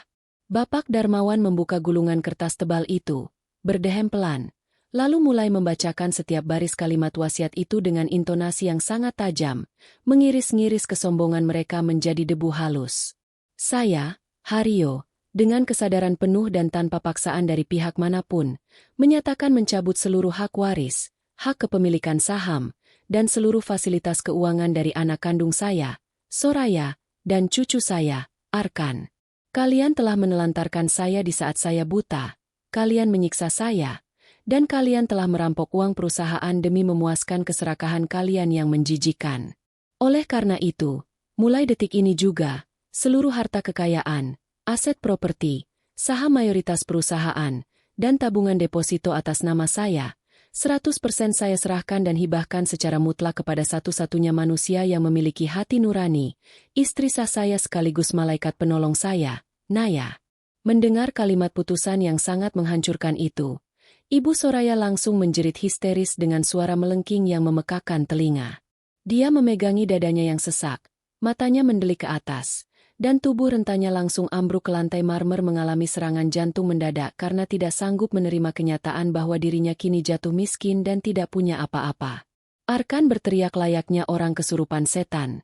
Bapak Darmawan membuka gulungan kertas tebal itu, berdehem pelan, lalu mulai membacakan setiap baris kalimat wasiat itu dengan intonasi yang sangat tajam, mengiris-ngiris kesombongan mereka menjadi debu halus. Saya, Haryo, dengan kesadaran penuh dan tanpa paksaan dari pihak manapun, menyatakan mencabut seluruh hak waris, hak kepemilikan saham, dan seluruh fasilitas keuangan dari anak kandung saya, Soraya, dan cucu saya, Arkan. Kalian telah menelantarkan saya di saat saya buta, kalian menyiksa saya, dan kalian telah merampok uang perusahaan demi memuaskan keserakahan kalian yang menjijikan. Oleh karena itu, mulai detik ini juga, seluruh harta kekayaan, aset properti, saham mayoritas perusahaan, dan tabungan deposito atas nama saya, 100% saya serahkan dan hibahkan secara mutlak kepada satu-satunya manusia yang memiliki hati nurani, istri sah saya sekaligus malaikat penolong saya, Naya. Mendengar kalimat putusan yang sangat menghancurkan itu, Ibu Soraya langsung menjerit histeris dengan suara melengking yang memekakan telinga. Dia memegangi dadanya yang sesak, matanya mendelik ke atas, dan tubuh rentanya langsung ambruk ke lantai marmer mengalami serangan jantung mendadak karena tidak sanggup menerima kenyataan bahwa dirinya kini jatuh miskin dan tidak punya apa-apa. Arkan berteriak layaknya orang kesurupan setan.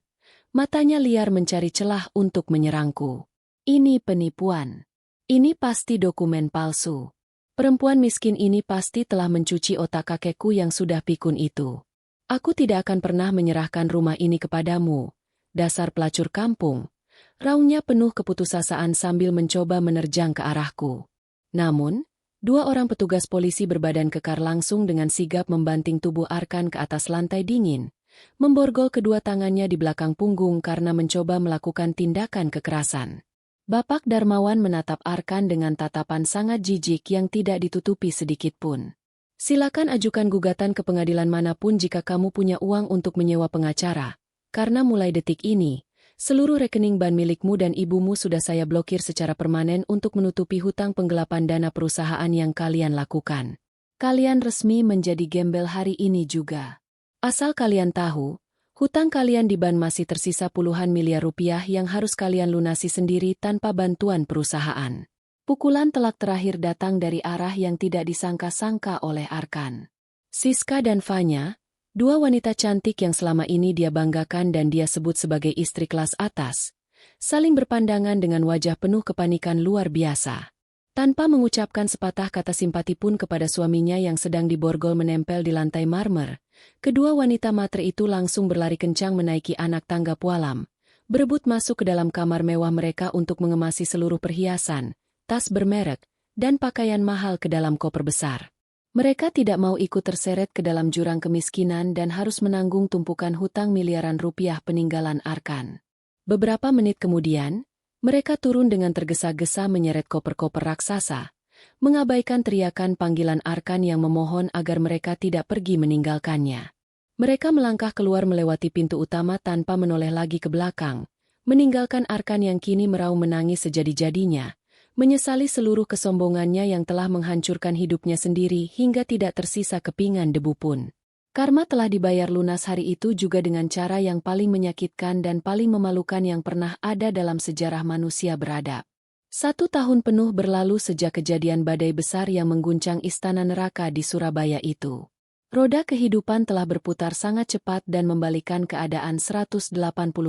Matanya liar mencari celah untuk menyerangku. Ini penipuan. Ini pasti dokumen palsu. Perempuan miskin ini pasti telah mencuci otak kakekku yang sudah pikun itu. Aku tidak akan pernah menyerahkan rumah ini kepadamu. Dasar pelacur kampung. Raungnya penuh keputusasaan sambil mencoba menerjang ke arahku. Namun, dua orang petugas polisi berbadan kekar langsung dengan sigap membanting tubuh Arkan ke atas lantai dingin, memborgol kedua tangannya di belakang punggung karena mencoba melakukan tindakan kekerasan. Bapak Darmawan menatap Arkan dengan tatapan sangat jijik yang tidak ditutupi sedikit pun. Silakan ajukan gugatan ke pengadilan manapun jika kamu punya uang untuk menyewa pengacara, karena mulai detik ini, seluruh rekening ban milikmu dan ibumu sudah saya blokir secara permanen untuk menutupi hutang penggelapan dana perusahaan yang kalian lakukan. Kalian resmi menjadi gembel hari ini juga. Asal kalian tahu, hutang kalian di ban masih tersisa puluhan miliar rupiah yang harus kalian lunasi sendiri tanpa bantuan perusahaan. Pukulan telak terakhir datang dari arah yang tidak disangka-sangka oleh Arkan. Siska dan Vanya, dua wanita cantik yang selama ini dia banggakan dan dia sebut sebagai istri kelas atas, saling berpandangan dengan wajah penuh kepanikan luar biasa. Tanpa mengucapkan sepatah kata simpati pun kepada suaminya yang sedang diborgol menempel di lantai marmer, kedua wanita matre itu langsung berlari kencang menaiki anak tangga pualam, berebut masuk ke dalam kamar mewah mereka untuk mengemasi seluruh perhiasan, tas bermerek, dan pakaian mahal ke dalam koper besar. Mereka tidak mau ikut terseret ke dalam jurang kemiskinan dan harus menanggung tumpukan hutang miliaran rupiah peninggalan Arkan. Beberapa menit kemudian, mereka turun dengan tergesa-gesa menyeret koper-koper raksasa, mengabaikan teriakan panggilan Arkan yang memohon agar mereka tidak pergi meninggalkannya. Mereka melangkah keluar melewati pintu utama tanpa menoleh lagi ke belakang, meninggalkan Arkan yang kini meraung menangis sejadi-jadinya, menyesali seluruh kesombongannya yang telah menghancurkan hidupnya sendiri hingga tidak tersisa kepingan debu pun. Karma telah dibayar lunas hari itu juga dengan cara yang paling menyakitkan dan paling memalukan yang pernah ada dalam sejarah manusia beradab. 1 tahun penuh berlalu sejak kejadian badai besar yang mengguncang istana neraka di Surabaya itu. Roda kehidupan telah berputar sangat cepat dan membalikan keadaan 180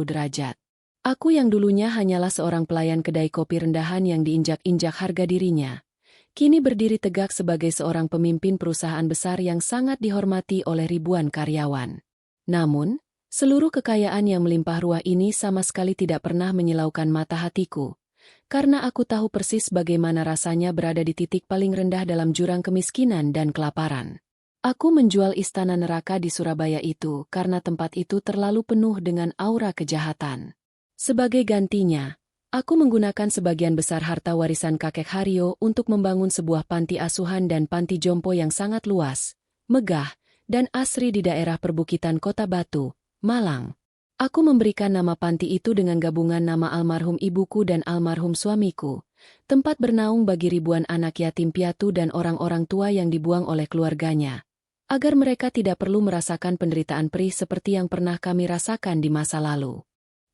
derajat. Aku yang dulunya hanyalah seorang pelayan kedai kopi rendahan yang diinjak-injak harga dirinya, kini berdiri tegak sebagai seorang pemimpin perusahaan besar yang sangat dihormati oleh ribuan karyawan. Namun, seluruh kekayaan yang melimpah ruah ini sama sekali tidak pernah menyilaukan mata hatiku, karena aku tahu persis bagaimana rasanya berada di titik paling rendah dalam jurang kemiskinan dan kelaparan. Aku menjual istana neraka di Surabaya itu karena tempat itu terlalu penuh dengan aura kejahatan. Sebagai gantinya, aku menggunakan sebagian besar harta warisan kakek Haryo untuk membangun sebuah panti asuhan dan panti jompo yang sangat luas, megah, dan asri di daerah perbukitan Kota Batu, Malang. Aku memberikan nama panti itu dengan gabungan nama almarhum ibuku dan almarhum suamiku, tempat bernaung bagi ribuan anak yatim piatu dan orang-orang tua yang dibuang oleh keluarganya, agar mereka tidak perlu merasakan penderitaan perih seperti yang pernah kami rasakan di masa lalu.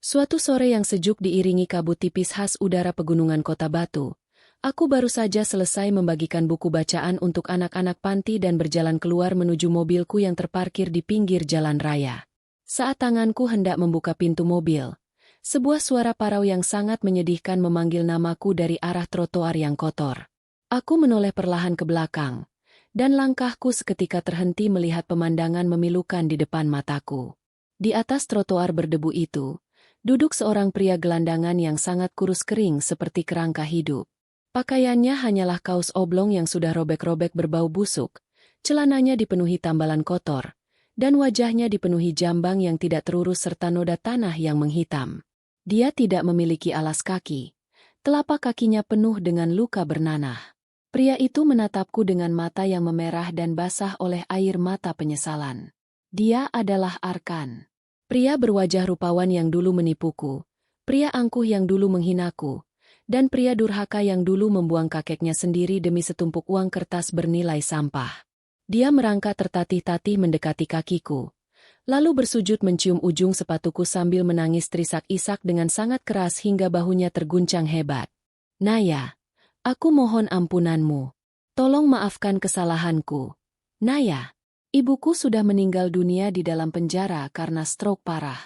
Suatu sore yang sejuk diiringi kabut tipis khas udara pegunungan Kota Batu, aku baru saja selesai membagikan buku bacaan untuk anak-anak panti dan berjalan keluar menuju mobilku yang terparkir di pinggir jalan raya. Saat tanganku hendak membuka pintu mobil, sebuah suara parau yang sangat menyedihkan memanggil namaku dari arah trotoar yang kotor. Aku menoleh perlahan ke belakang, dan langkahku seketika terhenti melihat pemandangan memilukan di depan mataku. Di atas trotoar berdebu itu, duduk seorang pria gelandangan yang sangat kurus kering seperti kerangka hidup. Pakaiannya hanyalah kaos oblong yang sudah robek-robek berbau busuk, celananya dipenuhi tambalan kotor, dan wajahnya dipenuhi jambang yang tidak terurus serta noda tanah yang menghitam. Dia tidak memiliki alas kaki, telapak kakinya penuh dengan luka bernanah. Pria itu menatapku dengan mata yang memerah dan basah oleh air mata penyesalan. Dia adalah Arkan. Pria berwajah rupawan yang dulu menipuku, pria angkuh yang dulu menghinaku, dan pria durhaka yang dulu membuang kakeknya sendiri demi setumpuk uang kertas bernilai sampah. Dia merangkak tertatih-tatih mendekati kakiku, lalu bersujud mencium ujung sepatuku sambil menangis terisak-isak dengan sangat keras hingga bahunya terguncang hebat. Naya, aku mohon ampunanmu. Tolong maafkan kesalahanku. Naya. Ibuku sudah meninggal dunia di dalam penjara karena stroke parah.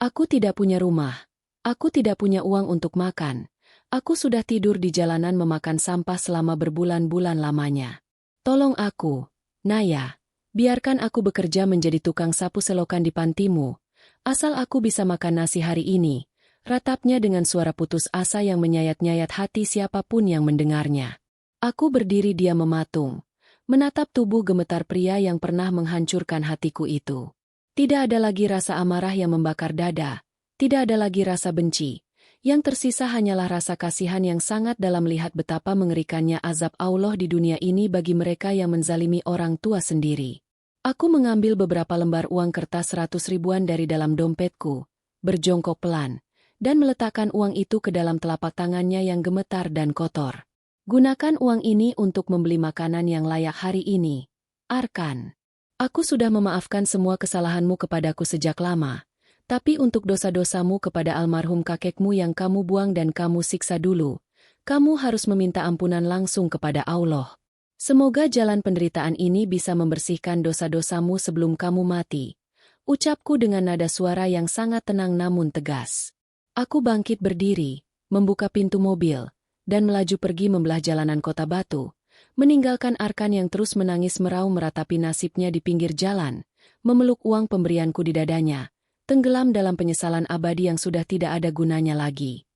Aku tidak punya rumah. Aku tidak punya uang untuk makan. Aku sudah tidur di jalanan memakan sampah selama berbulan-bulan lamanya. Tolong aku, Naya. Biarkan aku bekerja menjadi tukang sapu selokan di pantimu. Asal aku bisa makan nasi hari ini, ratapnya dengan suara putus asa yang menyayat-nyayat hati siapapun yang mendengarnya. Aku berdiri diam mematung, menatap tubuh gemetar pria yang pernah menghancurkan hatiku itu. Tidak ada lagi rasa amarah yang membakar dada, tidak ada lagi rasa benci. Yang tersisa hanyalah rasa kasihan yang sangat dalam melihat betapa mengerikannya azab Allah di dunia ini bagi mereka yang menzalimi orang tua sendiri. Aku mengambil beberapa lembar uang kertas 100 ribuan dari dalam dompetku, berjongkok pelan, dan meletakkan uang itu ke dalam telapak tangannya yang gemetar dan kotor. Gunakan uang ini untuk membeli makanan yang layak hari ini, Arkan. Aku sudah memaafkan semua kesalahanmu kepadaku sejak lama. Tapi untuk dosa-dosamu kepada almarhum kakekmu yang kamu buang dan kamu siksa dulu, kamu harus meminta ampunan langsung kepada Allah. Semoga jalan penderitaan ini bisa membersihkan dosa-dosamu sebelum kamu mati. Ucapku dengan nada suara yang sangat tenang namun tegas. Aku bangkit berdiri, membuka pintu mobil, dan melaju pergi membelah jalanan kota Batu, meninggalkan Arkan yang terus menangis meraung meratapi nasibnya di pinggir jalan, memeluk uang pemberianku di dadanya, tenggelam dalam penyesalan abadi yang sudah tidak ada gunanya lagi.